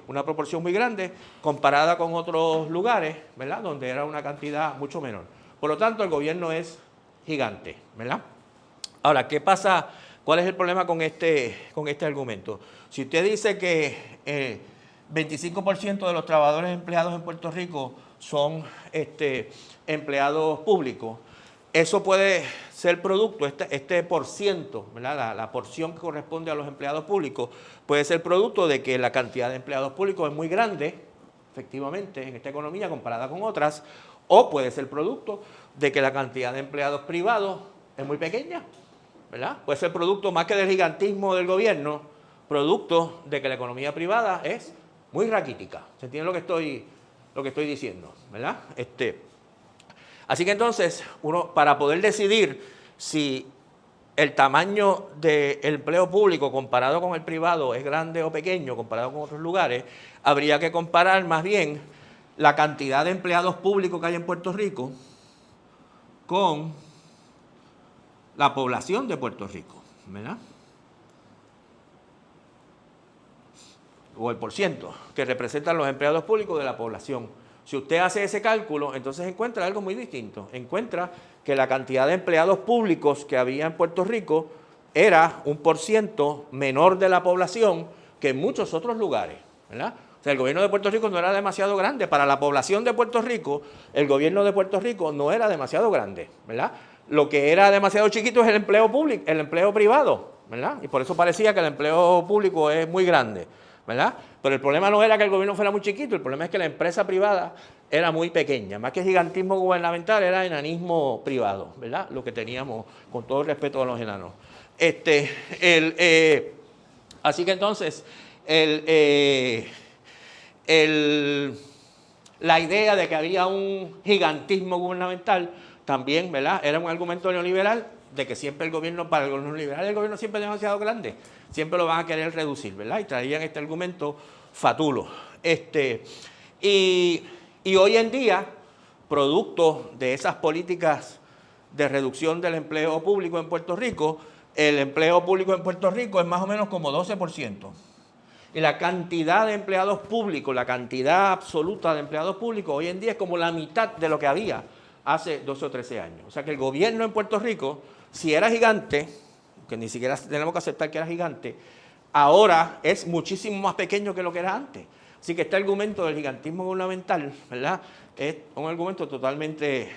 una proporción muy grande comparada con otros lugares, ¿verdad?, donde era una cantidad mucho menor. Por lo tanto, el gobierno es gigante, ¿verdad? Ahora, ¿qué pasa? ¿Cuál es el problema con este argumento? Si usted dice que 25% de los trabajadores empleados en Puerto Rico son empleados públicos, eso puede ser producto, este por ciento, ¿verdad?, la porción que corresponde a los empleados públicos, puede ser producto de que la cantidad de empleados públicos es muy grande, efectivamente, en esta economía comparada con otras, o puede ser producto de que la cantidad de empleados privados es muy pequeña, ¿verdad? Puede ser producto más que del gigantismo del gobierno, producto de que la economía privada es muy raquítica. ¿Se entiende lo que estoy diciendo, verdad? Así que entonces, uno, para poder decidir si el tamaño del empleo público comparado con el privado es grande o pequeño, comparado con otros lugares, habría que comparar más bien la cantidad de empleados públicos que hay en Puerto Rico con la población de Puerto Rico, ¿verdad? O el porciento que representan los empleados públicos de la población. Si usted hace ese cálculo, entonces encuentra algo muy distinto. Encuentra que la cantidad de empleados públicos que había en Puerto Rico era un porciento menor de la población que en muchos otros lugares, ¿verdad? O sea, el gobierno de Puerto Rico no era demasiado grande. Para la población de Puerto Rico, el gobierno de Puerto Rico no era demasiado grande, ¿verdad? Lo que era demasiado chiquito es el empleo público, el empleo privado, ¿verdad? Y por eso parecía que el empleo público es muy grande, ¿verdad? Pero el problema no era que el gobierno fuera muy chiquito, el problema es que la empresa privada era muy pequeña. Más que gigantismo gubernamental, era enanismo privado, ¿verdad? Lo que teníamos, con todo el respeto a los enanos. Así que entonces, la idea de que había un gigantismo gubernamental también, ¿verdad? Era un argumento neoliberal de que siempre el gobierno, para los neoliberales, el gobierno siempre es demasiado grande, siempre lo van a querer reducir, ¿verdad? Y traían este argumento fatulo. Y hoy en día, producto de esas políticas de reducción del empleo público en Puerto Rico, el empleo público en Puerto Rico es más o menos como 12%. Y la cantidad de empleados públicos, la cantidad absoluta de empleados públicos hoy en día es como la mitad de lo que había hace 12 o 13 años. O sea que el gobierno en Puerto Rico, si era gigante, que ni siquiera tenemos que aceptar que era gigante, ahora es muchísimo más pequeño que lo que era antes. Así que este argumento del gigantismo gubernamental, ¿verdad?, es un argumento totalmente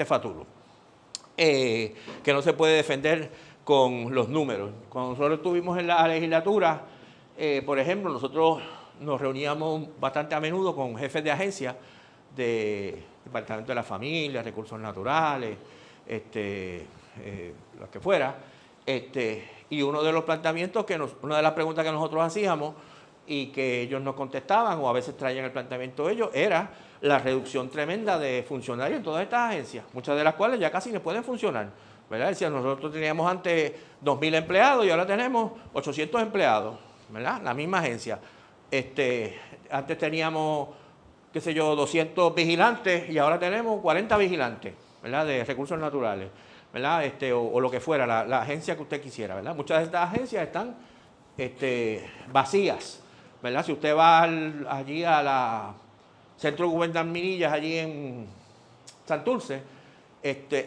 fatulo, que no se puede defender con los números. Cuando nosotros estuvimos en la legislatura, por ejemplo, nosotros nos reuníamos bastante a menudo con jefes de agencias de Departamento de la Familia, Recursos Naturales, lo que fuera, y uno de los planteamientos, una de las preguntas que nosotros hacíamos y que ellos nos contestaban, o a veces traían el planteamiento de ellos, era la reducción tremenda de funcionarios en todas estas agencias, muchas de las cuales ya casi no pueden funcionar, ¿verdad? Decían, nosotros teníamos antes 2.000 empleados y ahora tenemos 800 empleados, ¿verdad? La misma agencia. Antes teníamos, qué sé yo, 200 vigilantes y ahora tenemos 40 vigilantes, ¿verdad?, de recursos naturales, ¿verdad? O lo que fuera, la agencia que usted quisiera, ¿verdad? Muchas de estas agencias están vacías, ¿verdad? Si usted va allí a la Centro Gubernamental Minillas, allí en Santurce,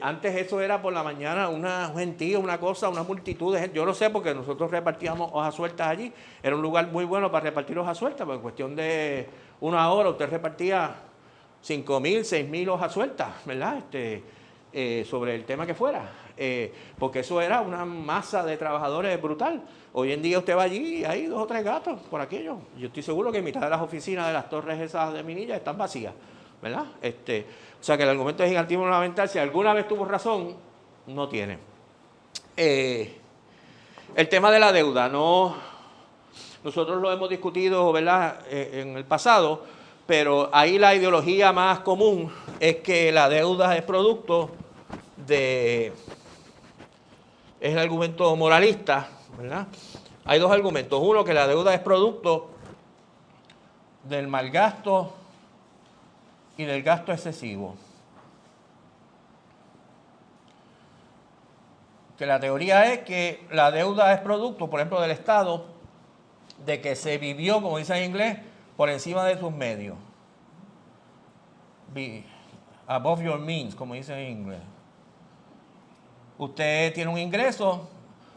antes eso era por la mañana una gentío, una cosa, una multitud de gente. Yo lo sé porque nosotros repartíamos hojas sueltas allí. Era un lugar muy bueno para repartir hojas sueltas, porque en cuestión de una hora usted repartía 5.000, 6.000 hojas sueltas, ¿verdad? Sobre el tema que fuera. Porque eso era una masa de trabajadores brutal. Hoy en día usted va allí y hay 2 o 3 gatos por aquello. Yo estoy seguro que mitad de las oficinas de las torres esas de Minilla están vacías, ¿verdad? O sea que el argumento de gigantismo gubernamental, si alguna vez tuvo razón, no tiene. El tema de la deuda, nosotros lo hemos discutido, ¿verdad?, en el pasado, pero ahí la ideología más común es que la deuda es producto es el argumento moralista, ¿verdad? Hay 2 argumentos. Uno, que la deuda es producto del mal gasto y del gasto excesivo. Que la teoría es que la deuda es producto, por ejemplo, del Estado, de que se vivió, como dice en inglés, por encima de sus medios. Above your means, como dice en inglés. Usted tiene un ingreso,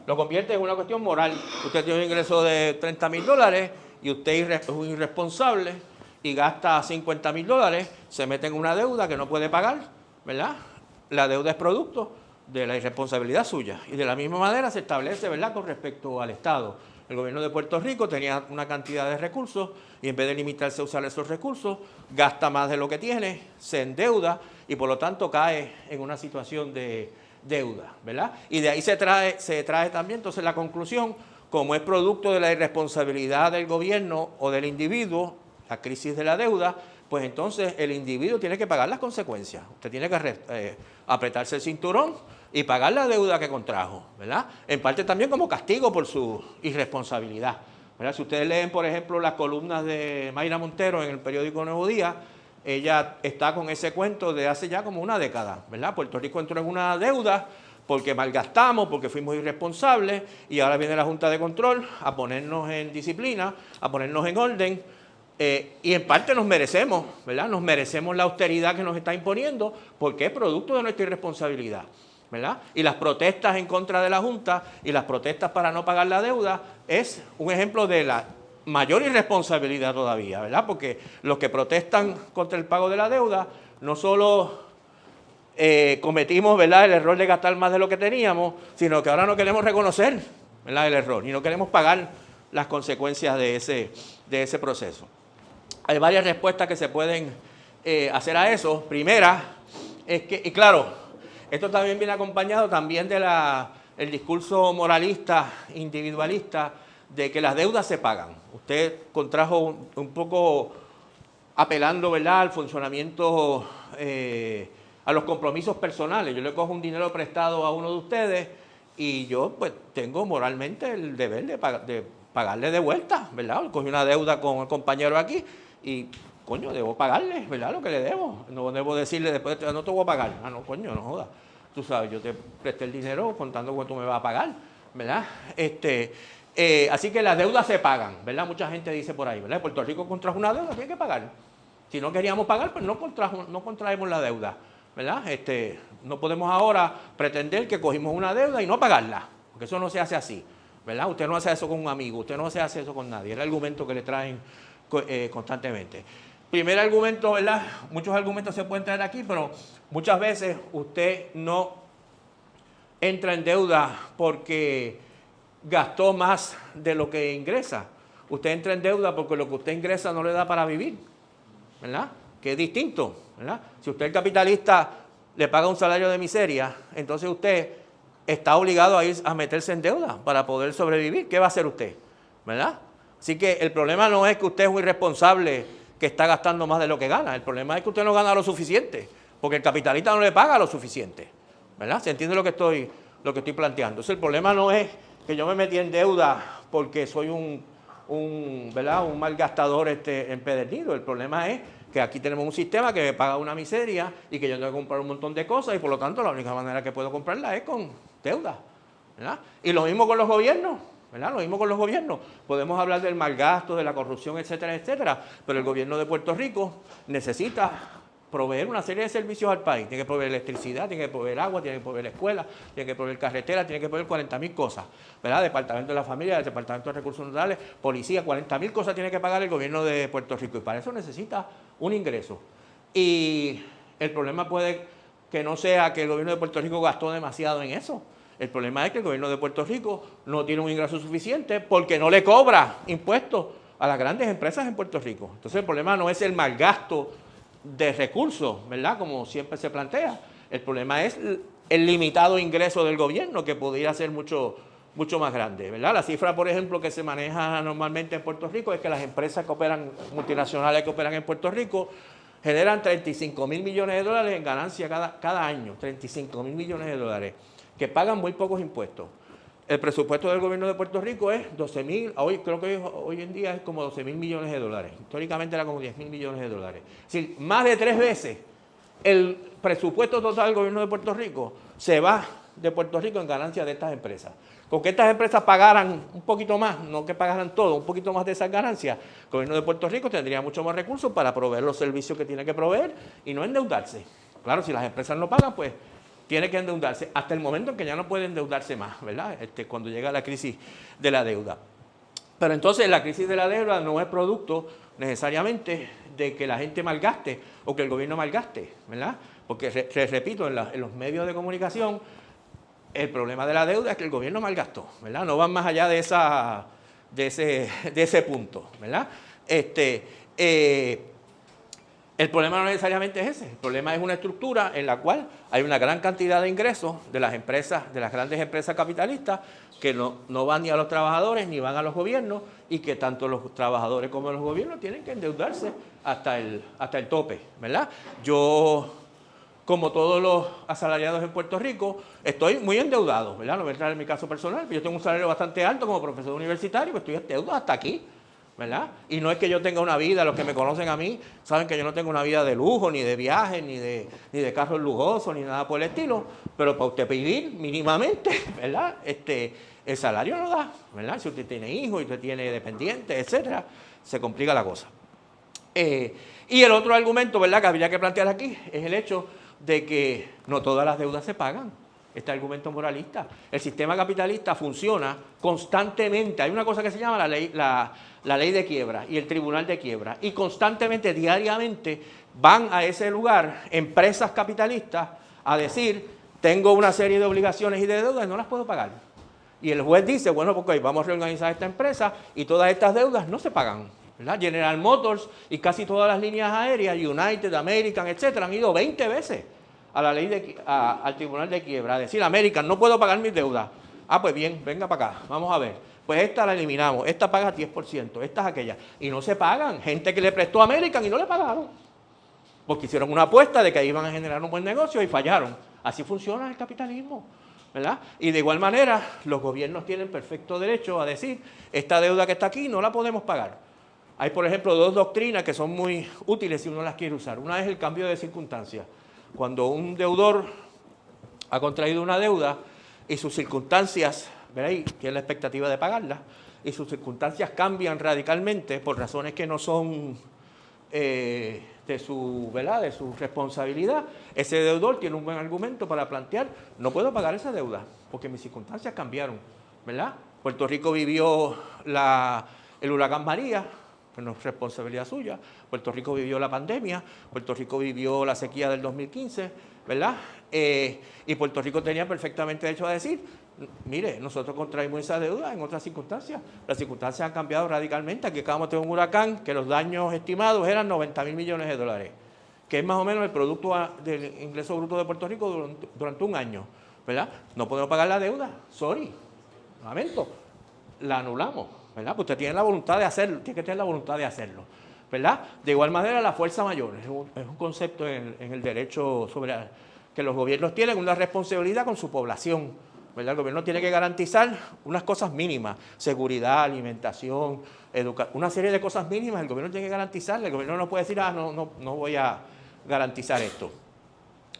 lo convierte en una cuestión moral. Usted tiene un ingreso de $30,000 y usted es un irresponsable y gasta $50,000, se mete en una deuda que no puede pagar, ¿verdad? La deuda es producto de la irresponsabilidad suya. Y de la misma manera se establece, ¿verdad?, con respecto al Estado. El gobierno de Puerto Rico tenía una cantidad de recursos y en vez de limitarse a usar esos recursos, gasta más de lo que tiene, se endeuda y por lo tanto cae en una situación de deuda, ¿verdad? Y de ahí se trae también entonces la conclusión, como es producto de la irresponsabilidad del gobierno o del individuo, la crisis de la deuda, pues entonces el individuo tiene que pagar las consecuencias. Usted tiene que apretarse el cinturón y pagar la deuda que contrajo, ¿verdad? En parte también como castigo por su irresponsabilidad, ¿verdad? Si ustedes leen, por ejemplo, las columnas de Mayra Montero en el periódico Nuevo Día, ella está con ese cuento de hace ya como una década, ¿verdad? Puerto Rico entró en una deuda porque malgastamos, porque fuimos irresponsables, y ahora viene la Junta de Control a ponernos en disciplina, a ponernos en orden, y en parte nos merecemos, ¿verdad? Nos merecemos la austeridad que nos está imponiendo, porque es producto de nuestra irresponsabilidad, ¿verdad? Y las protestas en contra de la Junta y las protestas para no pagar la deuda es un ejemplo de la mayor irresponsabilidad todavía, ¿verdad? Porque los que protestan contra el pago de la deuda no solo cometimos, ¿verdad?, el error de gastar más de lo que teníamos, sino que ahora no queremos reconocer, ¿verdad?, el error y no queremos pagar las consecuencias de ese proceso. Hay varias respuestas que se pueden hacer a eso. Primera es que, y claro, esto también viene acompañado también de el discurso moralista, individualista, de que las deudas se pagan. Usted contrajo un poco apelando, ¿verdad?, al funcionamiento, a los compromisos personales. Yo le cojo un dinero prestado a uno de ustedes y yo pues tengo moralmente el deber de pagarle de vuelta, ¿verdad? Cogí una deuda con el compañero aquí y, coño, debo pagarle, ¿verdad?, lo que le debo. No debo decirle después, no te voy a pagar. Ah, no, coño, no jodas. Tú sabes, yo te presté el dinero contando cuánto me vas a pagar, ¿verdad? Así que las deudas se pagan, ¿verdad? Mucha gente dice por ahí, ¿verdad? Puerto Rico contrajo una deuda, tiene que pagar. Si no queríamos pagar, pues no contraemos la deuda, ¿verdad? No podemos ahora pretender que cogimos una deuda y no pagarla, porque eso no se hace así, ¿verdad? Usted no hace eso con un amigo, usted no se hace eso con nadie. Es el argumento que le traen constantemente. Primer argumento, ¿verdad? Muchos argumentos se pueden traer aquí, pero muchas veces usted no entra en deuda porque gastó más de lo que ingresa. Usted entra en deuda porque lo que usted ingresa no le da para vivir, ¿verdad? Que es distinto, ¿verdad? Si usted es capitalista, le paga un salario de miseria, entonces usted está obligado a ir a meterse en deuda para poder sobrevivir. ¿Qué va a hacer usted? ¿Verdad? Así que el problema no es que usted es un irresponsable que está gastando más de lo que gana. El problema es que usted no gana lo suficiente, porque el capitalista no le paga lo suficiente, ¿verdad? ¿Se entiende lo que estoy planteando? Entonces el problema no es que yo me metí en deuda porque soy ¿verdad?, un malgastador empedernido. El problema es que aquí tenemos un sistema que me paga una miseria y que yo tengo que comprar un montón de cosas y por lo tanto la única manera que puedo comprarla es con deuda, ¿verdad? Y lo mismo con los gobiernos, ¿verdad? Lo mismo con los gobiernos. Podemos hablar del malgasto, de la corrupción, etcétera, etcétera, pero el gobierno de Puerto Rico necesita proveer una serie de servicios al país. Tiene que proveer electricidad, tiene que proveer agua, tiene que proveer escuelas, tiene que proveer carreteras, tiene que proveer 40.000 cosas, ¿verdad? Departamento de la Familia, Departamento de Recursos Naturales, Policía, 40.000 cosas tiene que pagar el gobierno de Puerto Rico y para eso necesita un ingreso. Y el problema puede que no sea que el gobierno de Puerto Rico gastó demasiado en eso. El problema es que el gobierno de Puerto Rico no tiene un ingreso suficiente porque no le cobra impuestos a las grandes empresas en Puerto Rico. Entonces el problema no es el malgasto de recursos, ¿verdad?, como siempre se plantea. El problema es el limitado ingreso del gobierno, que podría ser mucho más grande, ¿verdad? La cifra, por ejemplo, que se maneja normalmente en Puerto Rico es que las empresas que operan, multinacionales que operan en Puerto Rico, generan 35.000 millones de dólares en ganancia cada año, 35.000 millones de dólares, que pagan muy pocos impuestos. El presupuesto del gobierno de Puerto Rico es 12.000, creo que hoy en día es como 12.000 millones de dólares. Históricamente era como 10.000 millones de dólares. Es decir, más de 3 veces el presupuesto total del gobierno de Puerto Rico se va de Puerto Rico en ganancias de estas empresas. Con que estas empresas pagaran un poquito más, no que pagaran todo, un poquito más de esas ganancias, el gobierno de Puerto Rico tendría mucho más recursos para proveer los servicios que tiene que proveer y no endeudarse. Claro, si las empresas no pagan, pues tiene que endeudarse hasta el momento en que ya no puede endeudarse más, ¿verdad? Cuando llega la crisis de la deuda. Pero entonces la crisis de la deuda no es producto necesariamente de que la gente malgaste o que el gobierno malgaste, ¿verdad? Porque, repito, en los medios de comunicación, el problema de la deuda es que el gobierno malgastó, ¿verdad? No van más allá de ese punto, ¿verdad? El problema no necesariamente es ese. El problema es una estructura en la cual hay una gran cantidad de ingresos de las empresas, de las grandes empresas capitalistas, que no van ni a los trabajadores ni van a los gobiernos y que tanto los trabajadores como los gobiernos tienen que endeudarse hasta el tope, ¿verdad? Yo como todos los asalariados en Puerto Rico, estoy muy endeudado, ¿verdad? No voy a entrar en mi caso personal, pero yo tengo un salario bastante alto como profesor universitario, pues estoy endeudado hasta aquí, ¿verdad? Y no es que yo tenga una vida, los que me conocen a mí saben que yo no tengo una vida de lujo, ni de viajes, ni de carros lujosos, ni nada por el estilo, pero para usted vivir mínimamente, ¿verdad? El salario no da, ¿verdad? Si usted tiene hijos y usted tiene dependientes, etcétera, se complica la cosa. Y el otro argumento, ¿verdad?, que habría que plantear aquí es el hecho de que no todas las deudas se pagan. Este argumento moralista. El sistema capitalista funciona constantemente. Hay una cosa que se llama la ley de quiebra y el tribunal de quiebra. Y constantemente, diariamente, van a ese lugar empresas capitalistas a decir, tengo una serie de obligaciones y de deudas y no las puedo pagar. Y el juez dice, bueno, pues vamos a reorganizar esta empresa y todas estas deudas no se pagan, ¿verdad? General Motors y casi todas las líneas aéreas, United, American, etcétera, han ido 20 veces a la ley al tribunal de quiebra, a decir, American, no puedo pagar mis deudas. Ah, pues bien, venga para acá, vamos a ver. Pues esta la eliminamos, esta paga 10%, esta es aquella. Y no se pagan. Gente que le prestó a American y no le pagaron. Porque hicieron una apuesta de que iban a generar un buen negocio y fallaron. Así funciona el capitalismo, ¿verdad? Y de igual manera, los gobiernos tienen perfecto derecho a decir, esta deuda que está aquí no la podemos pagar. Hay, por ejemplo, dos doctrinas que son muy útiles si uno las quiere usar. Una es el cambio de circunstancias. Cuando un deudor ha contraído una deuda y sus circunstancias, ¿veréis?, tiene la expectativa de pagarla, y sus circunstancias cambian radicalmente por razones que no son de su responsabilidad, ese deudor tiene un buen argumento para plantear, no puedo pagar esa deuda, porque mis circunstancias cambiaron, ¿verdad? Puerto Rico vivió el huracán María, que no es responsabilidad suya. Puerto Rico vivió la pandemia, Puerto Rico vivió la sequía del 2015, ¿verdad? Y Puerto Rico tenía perfectamente derecho a decir, mire, nosotros contraímos esa deuda en otras circunstancias. Las circunstancias han cambiado radicalmente. Aquí acabamos de tener un huracán que los daños estimados eran 90,000 millones de dólares, que es más o menos el producto del ingreso bruto de Puerto Rico durante un año, ¿verdad? No podemos pagar la deuda, sorry, lamento, la anulamos. ¿Verdad? Pues usted tiene la voluntad de hacerlo, tiene que tener la voluntad de hacerlo, ¿verdad? De igual manera, la fuerza mayor es un concepto en el derecho sobre que los gobiernos tienen una responsabilidad con su población, ¿verdad? El gobierno tiene que garantizar unas cosas mínimas, seguridad, alimentación, educación, una serie de cosas mínimas, el gobierno tiene que garantizarle, el gobierno no puede decir, no voy a garantizar esto,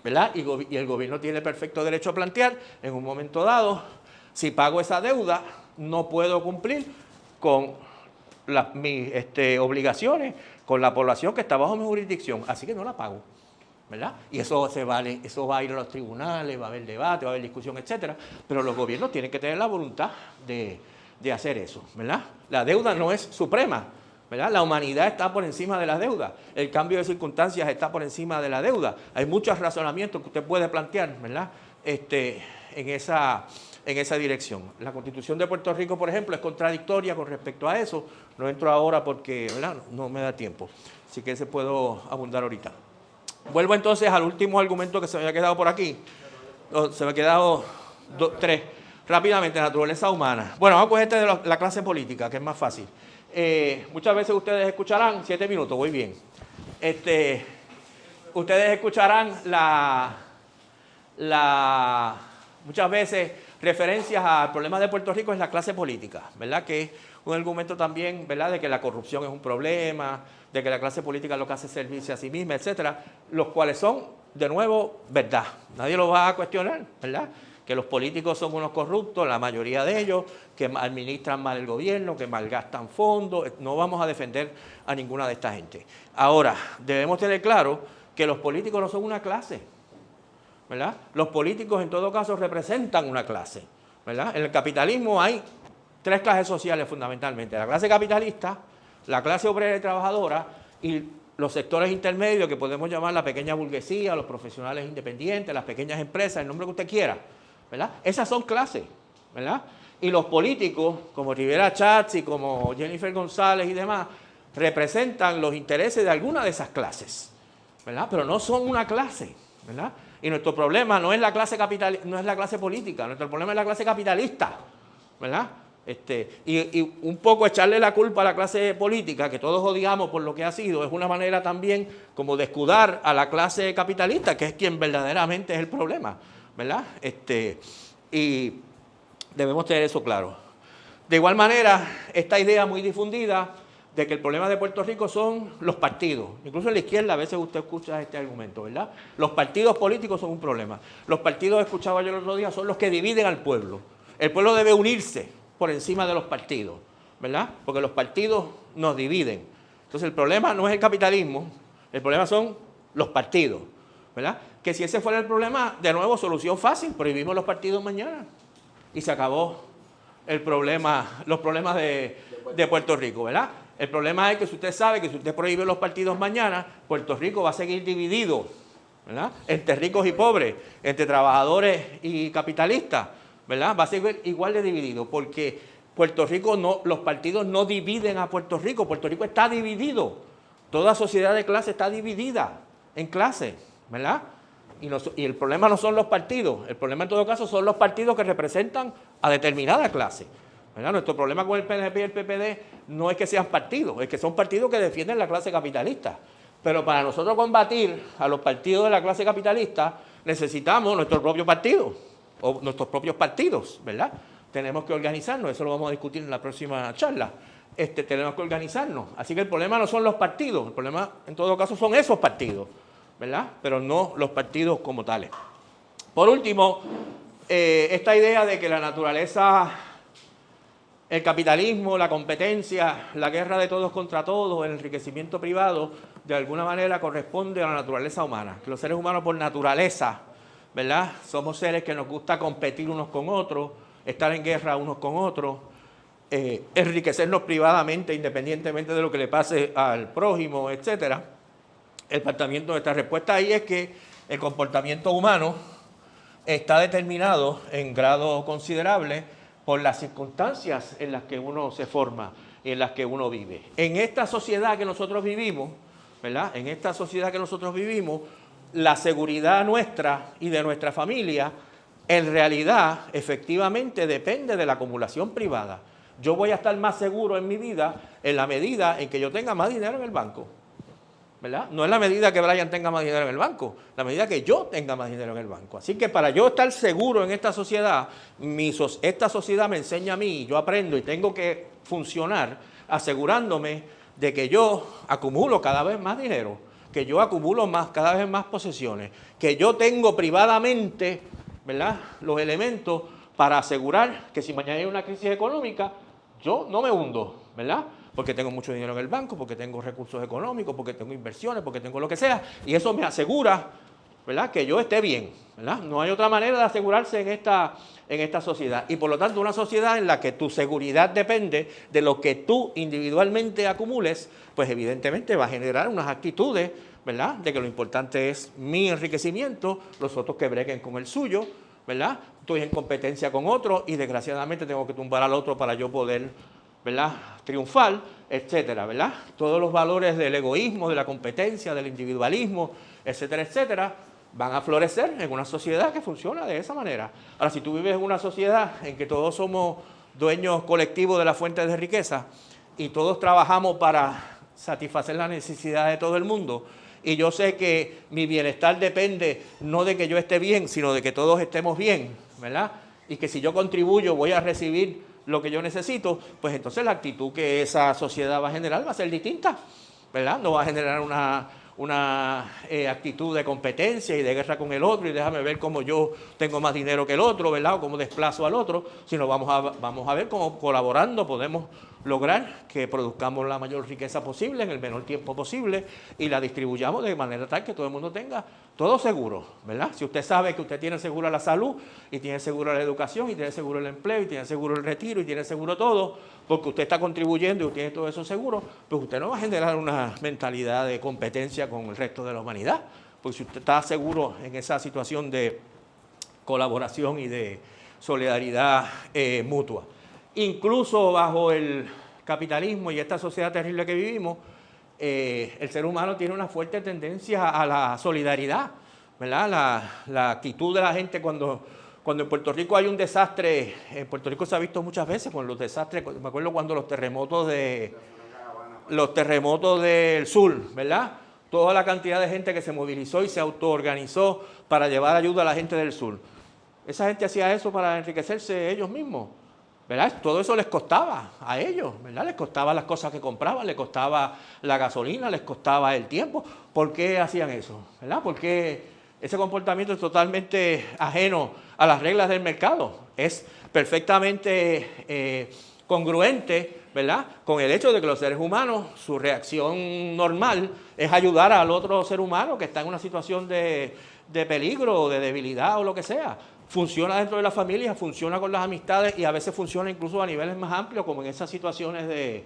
¿verdad? Y el gobierno tiene perfecto derecho a plantear, en un momento dado, si pago esa deuda, no puedo cumplir con mis obligaciones, con la población que está bajo mi jurisdicción, así que no la pago, ¿verdad? Y eso va a ir a los tribunales, va a haber debate, va a haber discusión, etcétera, pero los gobiernos tienen que tener la voluntad de hacer eso, ¿verdad? La deuda no es suprema, ¿verdad? La humanidad está por encima de la deuda, el cambio de circunstancias está por encima de la deuda. Hay muchos razonamientos que usted puede plantear, ¿verdad?, en esa dirección. La Constitución de Puerto Rico, por ejemplo, es contradictoria con respecto a eso. No entro ahora porque, ¿verdad?, no me da tiempo. Así que ese puedo abundar ahorita. Vuelvo entonces al último argumento que se me había quedado por aquí. Se me ha quedado tres. Rápidamente, naturaleza humana. Bueno, vamos a coger de la clase política, que es más fácil. Muchas veces ustedes escucharán, 7 minutos, voy bien. Ustedes escucharán muchas veces referencias al problema de Puerto Rico es la clase política, ¿verdad? Que es un argumento también, ¿verdad?, de que la corrupción es un problema, de que la clase política es lo que hace servirse a sí misma, etcétera, los cuales son, de nuevo, verdad. Nadie lo va a cuestionar, ¿verdad? Que los políticos son unos corruptos, la mayoría de ellos, que administran mal el gobierno, que malgastan fondos. No vamos a defender a ninguna de esta gente. Ahora, debemos tener claro que los políticos no son una clase, ¿verdad? Los políticos en todo caso representan una clase, ¿verdad? En el capitalismo hay 3 clases sociales fundamentalmente: la clase capitalista, la clase obrera y trabajadora y los sectores intermedios que podemos llamar la pequeña burguesía, los profesionales independientes, las pequeñas empresas, el nombre que usted quiera, ¿verdad? Esas son clases, ¿verdad? Y los políticos como Rivera Schatz y como Jennifer González y demás representan los intereses de alguna de esas clases, ¿verdad? Pero no son una clase, ¿verdad? Y nuestro problema no es la clase política, nuestro problema es la clase capitalista, ¿verdad? Y un poco echarle la culpa a la clase política, que todos odiamos por lo que ha sido, es una manera también como de escudar a la clase capitalista, que es quien verdaderamente es el problema, ¿verdad? Y debemos tener eso claro. De igual manera, esta idea muy difundida de que el problema de Puerto Rico son los partidos. Incluso en la izquierda a veces usted escucha este argumento, ¿verdad? Los partidos políticos son un problema. Los partidos, escuchaba yo el otro día, son los que dividen al pueblo. El pueblo debe unirse por encima de los partidos, ¿verdad? Porque los partidos nos dividen. Entonces el problema no es el capitalismo, el problema son los partidos, ¿verdad? Que si ese fuera el problema, de nuevo, solución fácil, prohibimos los partidos mañana y se acabó el problema, los problemas de Puerto Rico, ¿verdad? El problema es que si usted sabe que si usted prohíbe los partidos mañana, Puerto Rico va a seguir dividido, ¿verdad? Entre ricos y pobres, entre trabajadores y capitalistas, ¿verdad? Va a seguir igual de dividido, porque Puerto Rico no, los partidos no dividen a Puerto Rico está dividido. Toda sociedad de clase está dividida en clases, ¿verdad? Y el problema no son los partidos, el problema en todo caso son los partidos que representan a determinada clase, ¿verdad? Nuestro problema con el PNP y el PPD no es que sean partidos, es que son partidos que defienden la clase capitalista. Pero para nosotros combatir a los partidos de la clase capitalista necesitamos nuestro propio partido, o nuestros propios partidos, ¿verdad? Tenemos que organizarnos, eso lo vamos a discutir en la próxima charla. Tenemos que organizarnos. Así que el problema no son los partidos, el problema en todo caso son esos partidos, ¿verdad? Pero no los partidos como tales. Por último, esta idea de que la naturaleza, el capitalismo, la competencia, la guerra de todos contra todos, el enriquecimiento privado, de alguna manera corresponde a la naturaleza humana. Que los seres humanos por naturaleza, ¿verdad? Somos seres que nos gusta competir unos con otros, estar en guerra unos con otros, enriquecernos privadamente independientemente de lo que le pase al prójimo, etcétera. El planteamiento de esta respuesta ahí es que el comportamiento humano está determinado en grado considerable por las circunstancias en las que uno se forma y en las que uno vive. En esta sociedad que nosotros vivimos, ¿verdad? En esta sociedad que nosotros vivimos, la seguridad nuestra y de nuestra familia, en realidad, efectivamente, depende de la acumulación privada. Yo voy a estar más seguro en mi vida en la medida en que yo tenga más dinero en el banco, ¿verdad? No en la medida que Brian tenga más dinero en el banco, la medida que yo tenga más dinero en el banco. Así que para yo estar seguro en esta sociedad, esta sociedad me enseña a mí, yo aprendo y tengo que funcionar asegurándome de que yo acumulo cada vez más dinero, que yo acumulo cada vez más posesiones, que yo tengo privadamente, ¿verdad?, los elementos para asegurar que si mañana hay una crisis económica, yo no me hundo, ¿verdad? Porque tengo mucho dinero en el banco, porque tengo recursos económicos, porque tengo inversiones, porque tengo lo que sea, y eso me asegura, ¿verdad?, que yo esté bien, ¿verdad? No hay otra manera de asegurarse en esta sociedad. Y por lo tanto, una sociedad en la que tu seguridad depende de lo que tú individualmente acumules, pues evidentemente va a generar unas actitudes, ¿verdad?, de que lo importante es mi enriquecimiento, los otros que breguen con el suyo, ¿verdad? Estoy en competencia con otro y desgraciadamente tengo que tumbar al otro para yo poder, ¿verdad?, triunfar, etcétera, ¿verdad? Todos los valores del egoísmo, de la competencia, del individualismo, etcétera, etcétera, van a florecer en una sociedad que funciona de esa manera. Ahora, si tú vives en una sociedad en que todos somos dueños colectivos de las fuentes de riqueza y todos trabajamos para satisfacer las necesidades de todo el mundo, y yo sé que mi bienestar depende no de que yo esté bien, sino de que todos estemos bien, ¿verdad? Y que si yo contribuyo voy a recibir lo que yo necesito, pues entonces la actitud que esa sociedad va a generar va a ser distinta, ¿verdad? No va a generar una actitud de competencia y de guerra con el otro y déjame ver cómo yo tengo más dinero que el otro, ¿verdad? O cómo desplazo al otro, sino vamos a ver cómo colaborando podemos lograr que produzcamos la mayor riqueza posible en el menor tiempo posible y la distribuyamos de manera tal que todo el mundo tenga todo seguro, ¿verdad? Si usted sabe que usted tiene segura la salud y tiene segura la educación y tiene seguro el empleo y tiene seguro el retiro y tiene seguro todo, porque usted está contribuyendo y usted tiene todo eso seguro, pues usted no va a generar una mentalidad de competencia con el resto de la humanidad, porque si usted está seguro en esa situación de colaboración y de solidaridad mutua. Incluso bajo el capitalismo y esta sociedad terrible que vivimos, el ser humano tiene una fuerte tendencia a la solidaridad, ¿verdad? La actitud de la gente cuando Cuando en Puerto Rico hay un desastre, en Puerto Rico se ha visto muchas veces con los desastres, me acuerdo cuando los terremotos del sur, ¿verdad? Toda la cantidad de gente que se movilizó y se autoorganizó para llevar ayuda a la gente del sur. Esa gente hacía eso para enriquecerse ellos mismos, ¿verdad? Todo eso les costaba a ellos, ¿verdad? Les costaba las cosas que compraban, les costaba la gasolina, les costaba el tiempo. ¿Por qué hacían eso? ¿Verdad? Porque ese comportamiento es totalmente ajeno a las reglas del mercado. Es perfectamente congruente, ¿verdad?, con el hecho de que los seres humanos, su reacción normal es ayudar al otro ser humano que está en una situación de peligro o de debilidad o lo que sea. Funciona dentro de la familia, funciona con las amistades y a veces funciona incluso a niveles más amplios, como en esas situaciones de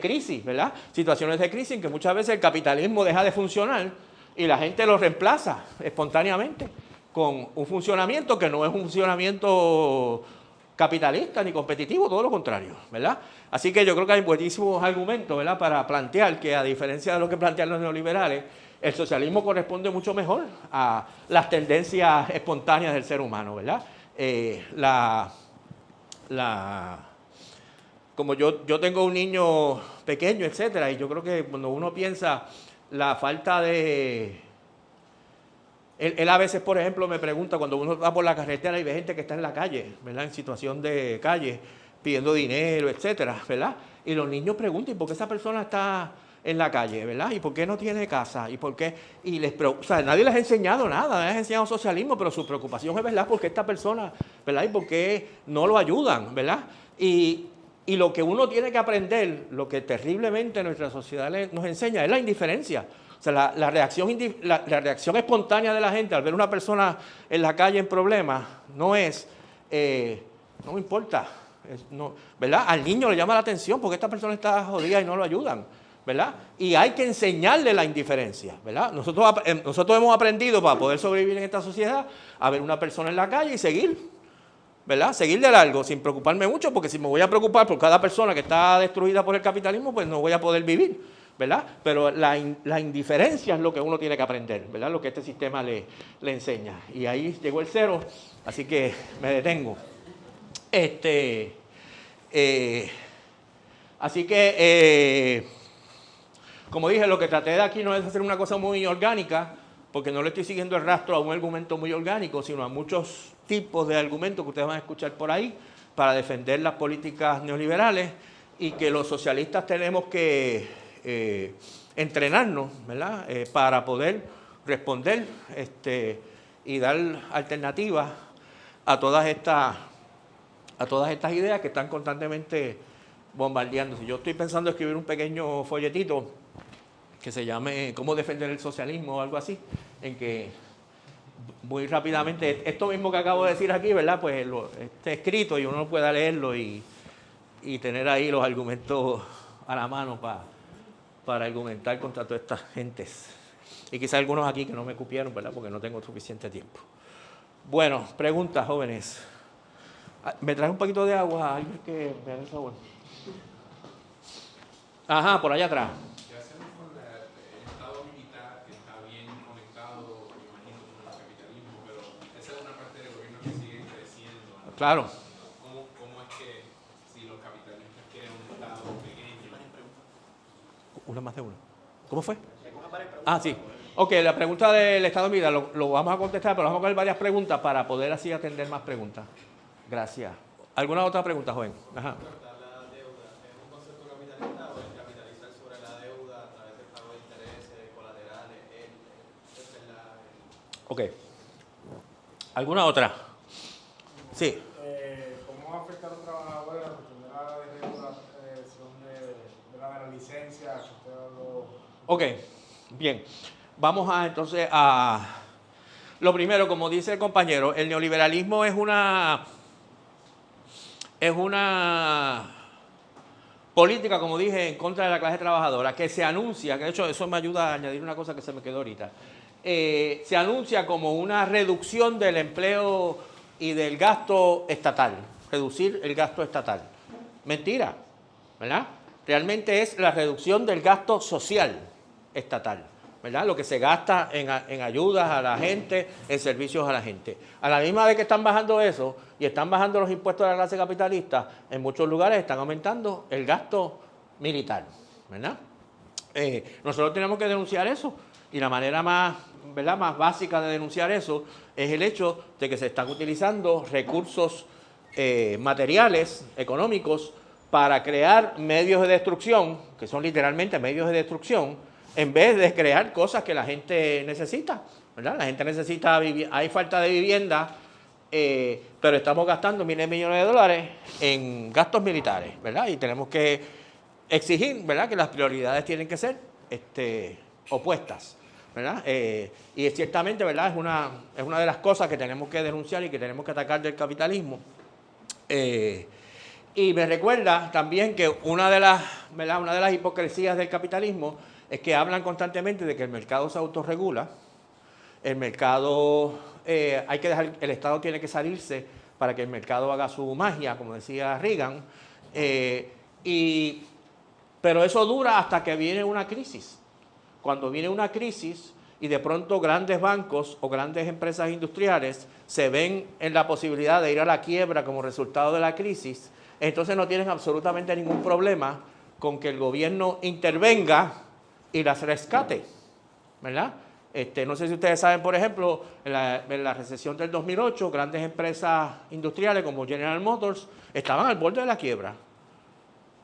crisis, ¿verdad? Situaciones de crisis en que muchas veces el capitalismo deja de funcionar y la gente lo reemplaza espontáneamente con un funcionamiento que no es un funcionamiento capitalista ni competitivo, todo lo contrario, ¿verdad? Así que yo creo que hay buenísimos argumentos, ¿verdad?, para plantear que, a diferencia de lo que plantean los neoliberales, el socialismo corresponde mucho mejor a las tendencias espontáneas del ser humano, ¿verdad? Como yo tengo un niño pequeño, etcétera, y yo creo que cuando uno piensa la falta de... Él a veces, por ejemplo, me pregunta cuando uno va por la carretera y ve gente que está en la calle, ¿verdad?, en situación de calle, pidiendo dinero, etcétera, ¿verdad? Y los niños preguntan, ¿y por qué esa persona está en la calle, ¿verdad? ¿Y por qué no tiene casa? ¿Y por qué? O sea, nadie les ha enseñado nada, nadie les ha enseñado socialismo, pero su preocupación es, ¿verdad?, por qué esta persona, ¿verdad?, y por qué no lo ayudan, ¿verdad? Y lo que uno tiene que aprender, lo que terriblemente nuestra sociedad nos enseña, es la indiferencia. O sea, la reacción espontánea de la gente al ver una persona en la calle en problemas no es, no me importa, ¿verdad? Al niño le llama la atención porque esta persona está jodida y no lo ayudan, ¿verdad? Y hay que enseñarle la indiferencia, ¿verdad? Nosotros hemos aprendido, para poder sobrevivir en esta sociedad, a ver una persona en la calle y seguir, ¿verdad? Seguir de largo, sin preocuparme mucho, porque si me voy a preocupar por cada persona que está destruida por el capitalismo, pues no voy a poder vivir, ¿verdad? Pero la indiferencia es lo que uno tiene que aprender, ¿verdad? Lo que este sistema le enseña. Y ahí llegó el cero, así que me detengo. Así que, como dije, lo que traté de aquí no es hacer una cosa muy orgánica, porque no le estoy siguiendo el rastro a un argumento muy orgánico, sino a muchos tipos de argumentos que ustedes van a escuchar por ahí para defender las políticas neoliberales y que los socialistas tenemos que entrenarnos, ¿verdad?, para poder responder y dar alternativas a todas estas ideas que están constantemente bombardeándose. Yo estoy pensando en escribir un pequeño folletito que se llame ¿Cómo defender el socialismo? O algo así, en que muy rápidamente, esto mismo que acabo de decir aquí, ¿verdad?, pues esté escrito y uno pueda leerlo y tener ahí los argumentos a la mano para argumentar contra todas estas gentes. Y quizá algunos aquí que no me cupieron, ¿verdad?, porque no tengo suficiente tiempo. Bueno, preguntas, jóvenes. ¿Me traes un poquito de agua? ¿Alguien que me haga el favor? Ajá, por allá atrás. ¿Qué hacemos con el Estado militar que está bien conectado, me imagino, con el capitalismo, pero esa es una parte del gobierno que sigue creciendo, ¿no? Claro. ¿Cómo es que si los capitalistas quieren un Estado pequeño? Una más de una. ¿Cómo fue? Ah, sí. Ok, la pregunta del Estado militar lo vamos a contestar, pero vamos a coger varias preguntas para poder así atender más preguntas. Gracias. ¿Alguna otra pregunta, joven? Ajá. La deuda, ¿es un concepto capitalista o es capitalizar sobre la deuda a través del pago de intereses, colaterales? Ok. ¿Alguna otra? Sí. ¿Cómo afecta a los trabajadores la cuestión de la regulación de la licencia? Ok, bien. Vamos entonces a... Lo primero, como dice el compañero, el neoliberalismo es una política, como dije, en contra de la clase trabajadora, que se anuncia, que de hecho eso me ayuda a añadir una cosa que se me quedó ahorita, se anuncia como una reducción del empleo y del gasto estatal, reducir el gasto estatal. Mentira, ¿verdad? Realmente es la reducción del gasto social estatal, ¿verdad? Lo que se gasta en ayudas a la gente, en servicios a la gente. A la misma vez que están bajando eso y están bajando los impuestos de la clase capitalista, en muchos lugares están aumentando el gasto militar, ¿verdad? Nosotros tenemos que denunciar eso y la manera más, ¿verdad?, más básica de denunciar eso es el hecho de que se están utilizando recursos materiales, económicos, para crear medios de destrucción, que son literalmente medios de destrucción, en vez de crear cosas que la gente necesita, ¿verdad? La gente necesita hay falta de vivienda, pero estamos gastando miles de millones de dólares en gastos militares, ¿verdad? Y tenemos que exigir, ¿verdad?, que las prioridades tienen que ser opuestas, ¿verdad? Y ciertamente, ¿verdad?, es una de las cosas que tenemos que denunciar y que tenemos que atacar del capitalismo. Y me recuerda también que una de las hipocresías del capitalismo es que hablan constantemente de que el mercado se autorregula, el mercado, el Estado tiene que salirse para que el mercado haga su magia, como decía Reagan, pero eso dura hasta que viene una crisis. Cuando viene una crisis y de pronto grandes bancos o grandes empresas industriales se ven en la posibilidad de ir a la quiebra como resultado de la crisis, entonces no tienen absolutamente ningún problema con que el gobierno intervenga y las rescate, ¿verdad? No sé si ustedes saben, por ejemplo, en la recesión del 2008, grandes empresas industriales como General Motors estaban al borde de la quiebra.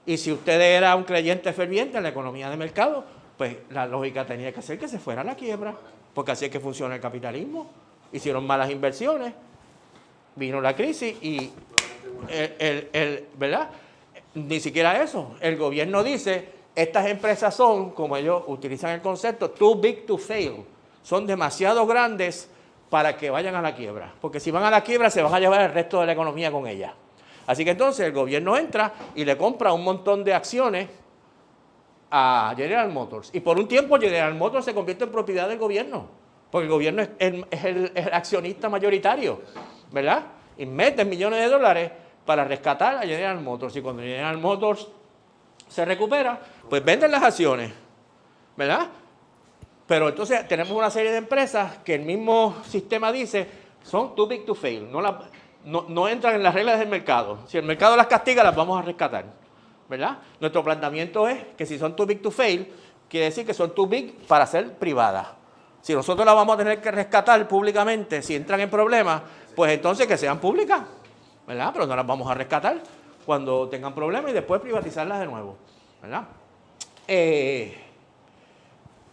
Y si usted era un creyente ferviente en la economía de mercado, pues la lógica tenía que ser que se fuera a la quiebra, porque así es que funciona el capitalismo. Hicieron malas inversiones, vino la crisis y ¿verdad? Ni siquiera eso. El gobierno dice, estas empresas son, como ellos utilizan el concepto, too big to fail. Son demasiado grandes para que vayan a la quiebra. Porque si van a la quiebra se van a llevar el resto de la economía con ellas. Así que entonces el gobierno entra y le compra un montón de acciones a General Motors. Y por un tiempo General Motors se convierte en propiedad del gobierno. Porque el gobierno es el accionista mayoritario, ¿verdad? Y mete millones de dólares para rescatar a General Motors. Y cuando General Motors se recupera, pues venden las acciones, ¿verdad? Pero entonces tenemos una serie de empresas que el mismo sistema dice son too big to fail, no entran en las reglas del mercado. Si el mercado las castiga, las vamos a rescatar, ¿verdad? Nuestro planteamiento es que si son too big to fail, quiere decir que son too big para ser privadas. Si nosotros las vamos a tener que rescatar públicamente, si entran en problemas, pues entonces que sean públicas, ¿verdad? Pero no las vamos a rescatar cuando tengan problemas y después privatizarlas de nuevo, ¿verdad?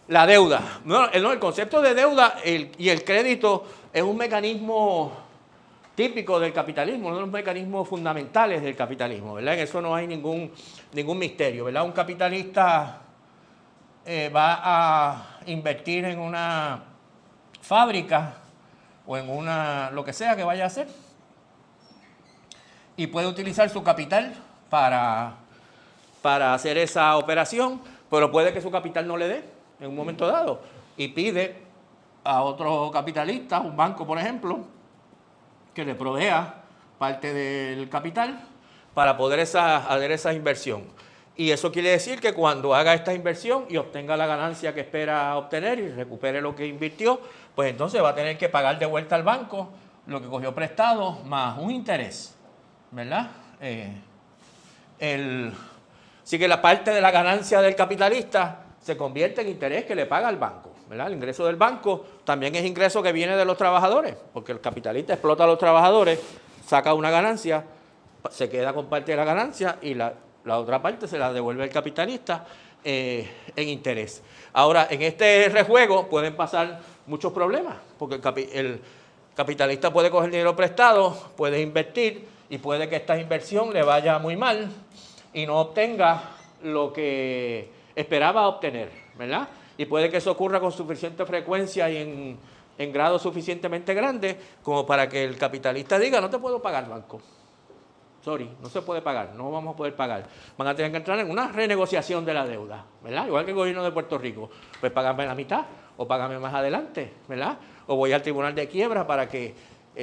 La deuda. El concepto de deuda y el crédito es un mecanismo típico del capitalismo, uno de los mecanismos fundamentales del capitalismo, ¿verdad? En eso no hay ningún misterio, ¿verdad? Un capitalista va a invertir en una fábrica o en lo que sea que vaya a hacer y puede utilizar su capital para hacer esa operación, pero puede que su capital no le dé en un momento dado y pide a otro capitalista, un banco por ejemplo, que le provea parte del capital para poder hacer esa inversión. Y eso quiere decir que cuando haga esta inversión y obtenga la ganancia que espera obtener y recupere lo que invirtió, pues entonces va a tener que pagar de vuelta al banco lo que cogió prestado más un interés, ¿verdad? Así que la parte de la ganancia del capitalista se convierte en interés que le paga al banco, ¿verdad? El ingreso del banco también es ingreso que viene de los trabajadores, porque el capitalista explota a los trabajadores, saca una ganancia, se queda con parte de la ganancia y la otra parte se la devuelve el capitalista en interés. Ahora, en este rejuego pueden pasar muchos problemas, porque el capitalista puede coger dinero prestado, puede invertir y puede que esta inversión le vaya muy mal y no obtenga lo que esperaba obtener, ¿verdad? Y puede que eso ocurra con suficiente frecuencia y en grados suficientemente grandes como para que el capitalista diga, no te puedo pagar, banco. Sorry, no se puede pagar, no vamos a poder pagar. Van a tener que entrar en una renegociación de la deuda, ¿verdad? Igual que el gobierno de Puerto Rico. Pues págame la mitad o págame más adelante, ¿verdad? O voy al tribunal de quiebra para que,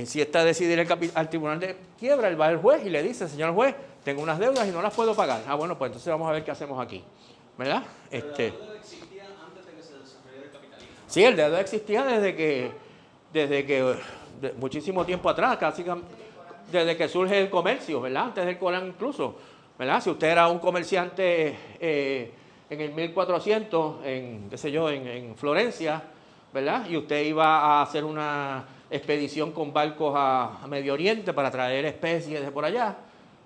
si está decidir al tribunal de quiebra, él va al juez y le dice, señor juez, tengo unas deudas y no las puedo pagar. Ah, bueno, pues entonces vamos a ver qué hacemos aquí, ¿verdad? Pero la deuda existía antes de que se desarrollara el capitalismo. Sí, el dedo existía muchísimo tiempo atrás, casi desde que surge el comercio, ¿verdad? Antes del Corán incluso, ¿verdad? Si usted era un comerciante en el 1400, en Florencia, ¿verdad? Y usted iba a hacer una expedición con barcos a Medio Oriente para traer especies de por allá,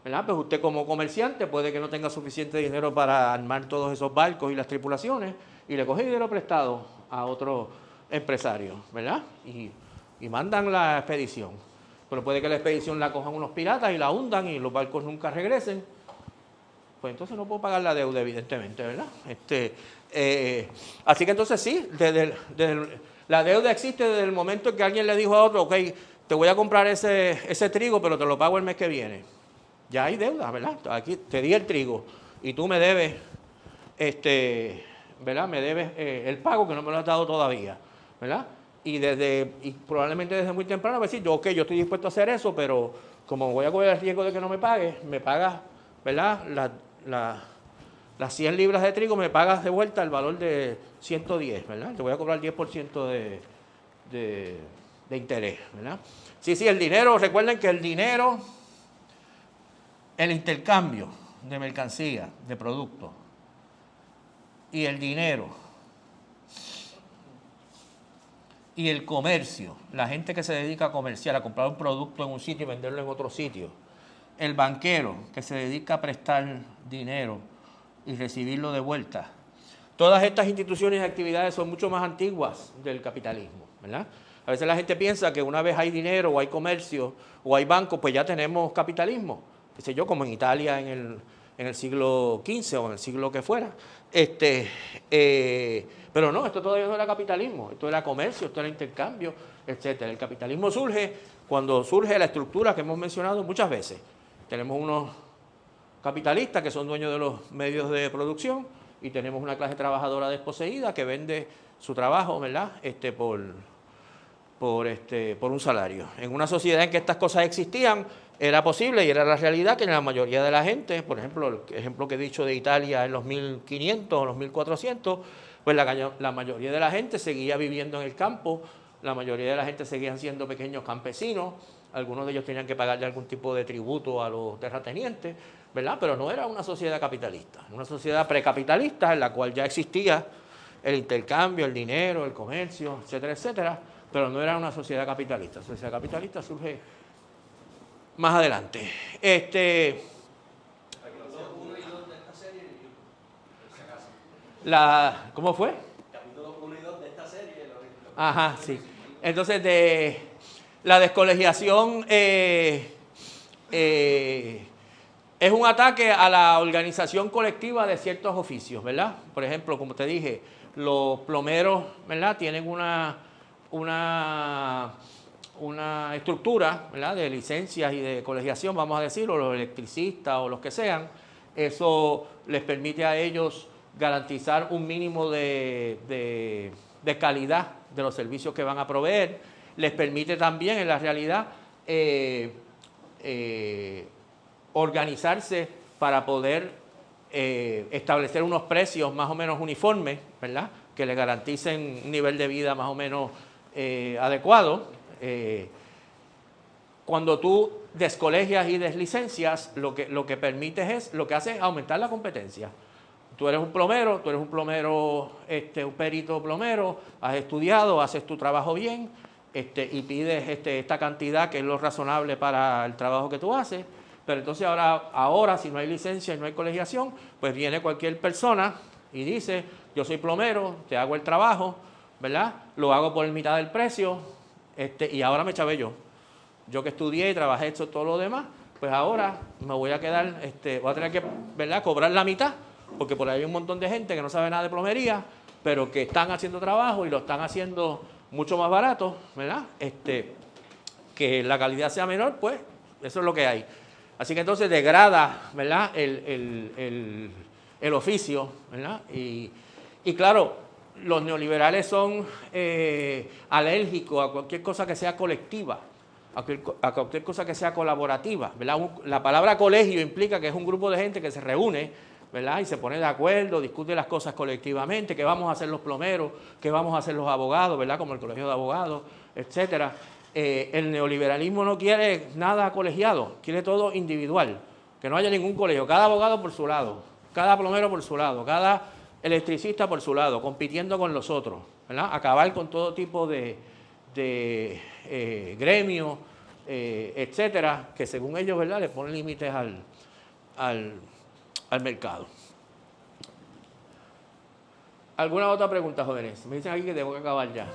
¿verdad? Pues usted como comerciante puede que no tenga suficiente dinero para armar todos esos barcos y las tripulaciones y le coge dinero prestado a otro empresario, ¿verdad? Y mandan la expedición. Pero puede que la expedición la cojan unos piratas y la hundan y los barcos nunca regresen. Pues entonces no puedo pagar la deuda, evidentemente, ¿verdad? Así que entonces sí, la deuda existe desde el momento en que alguien le dijo a otro, ok, te voy a comprar ese trigo, pero te lo pago el mes que viene. Ya hay deuda, ¿verdad? Aquí te di el trigo y tú me debes, ¿verdad? Me debes el pago que no me lo has dado todavía, ¿verdad? Y probablemente desde muy temprano va a decir, ok, yo estoy dispuesto a hacer eso, pero como voy a coger el riesgo de que no me pagues, me pagas, ¿verdad? Las 100 libras de trigo me pagas de vuelta el valor de 110, ¿verdad? Te voy a cobrar 10% de interés, ¿verdad? Sí, el dinero, recuerden que el dinero, el intercambio de mercancía, de productos, y el dinero, y el comercio, la gente que se dedica a comerciar, a comprar un producto en un sitio y venderlo en otro sitio, el banquero que se dedica a prestar dinero y recibirlo de vuelta. Todas estas instituciones y actividades son mucho más antiguas del capitalismo, ¿verdad? A veces la gente piensa que una vez hay dinero o hay comercio o hay bancos, pues ya tenemos capitalismo. Qué sé yo, como en Italia en el siglo XV o en el siglo que fuera. Pero no, esto todavía no era capitalismo, esto era comercio, esto era intercambio, etcétera. El capitalismo surge cuando surge la estructura que hemos mencionado muchas veces. Tenemos unos capitalistas que son dueños de los medios de producción y tenemos una clase trabajadora desposeída que vende su trabajo, ¿verdad? Por un salario. En una sociedad en que estas cosas existían, era posible y era la realidad que en la mayoría de la gente, por ejemplo, el ejemplo que he dicho de Italia en los 1500 o los 1400, pues la mayoría de la gente seguía viviendo en el campo, la mayoría de la gente seguían siendo pequeños campesinos, algunos de ellos tenían que pagarle algún tipo de tributo a los terratenientes, ¿verdad? Pero no era una sociedad capitalista, una sociedad precapitalista en la cual ya existía el intercambio, el dinero, el comercio, etcétera, etcétera, pero no era una sociedad capitalista. La sociedad capitalista surge más adelante. ¿Cómo fue? Capítulo 1 y 2 de esta serie. Ajá, sí. Entonces, la descolegiación es un ataque a la organización colectiva de ciertos oficios, ¿verdad? Por ejemplo, como te dije, los plomeros, ¿verdad? Tienen una estructura, ¿verdad? De licencias y de colegiación, vamos a decir, o los electricistas o los que sean. Eso les permite a ellos garantizar un mínimo de calidad de los servicios que van a proveer. Les permite también, en la realidad, organizarse para poder establecer unos precios más o menos uniformes, ¿verdad? Que le garanticen un nivel de vida más o menos adecuado. Cuando tú descolegias y deslicencias, lo que permites lo que hace es aumentar la competencia. Tú eres un plomero, un perito plomero, has estudiado, haces tu trabajo bien, y pides esta cantidad que es lo razonable para el trabajo que tú haces, pero entonces ahora si no hay licencia y no hay colegiación, pues viene cualquier persona y dice, yo soy plomero, te hago el trabajo, ¿verdad? Lo hago por mitad del precio, y ahora me chavé yo. Yo que estudié y trabajé hecho todo lo demás, pues ahora me voy a quedar, voy a tener que, ¿verdad?, cobrar la mitad, porque por ahí hay un montón de gente que no sabe nada de plomería, pero que están haciendo trabajo y lo están haciendo mucho más barato, ¿verdad? Que la calidad sea menor, pues eso es lo que hay. Así que entonces degrada, ¿verdad?, el oficio, ¿verdad? Y claro, los neoliberales son alérgicos a cualquier cosa que sea colectiva, a cualquier cosa que sea colaborativa, ¿verdad? La palabra colegio implica que es un grupo de gente que se reúne ¿verdad? Y se pone de acuerdo, discute las cosas colectivamente, qué vamos a hacer los plomeros, qué vamos a hacer los abogados, ¿verdad? Como el Colegio de Abogados, etcétera. El neoliberalismo no quiere nada colegiado, quiere todo individual, que no haya ningún colegio, cada abogado por su lado, cada plomero por su lado, cada electricista por su lado, compitiendo con los otros, ¿verdad? Acabar con todo tipo de gremios, etcétera, que según ellos, ¿verdad?, le ponen límites al mercado. ¿Alguna otra pregunta, jóvenes? Me dicen aquí que tengo que acabar ya.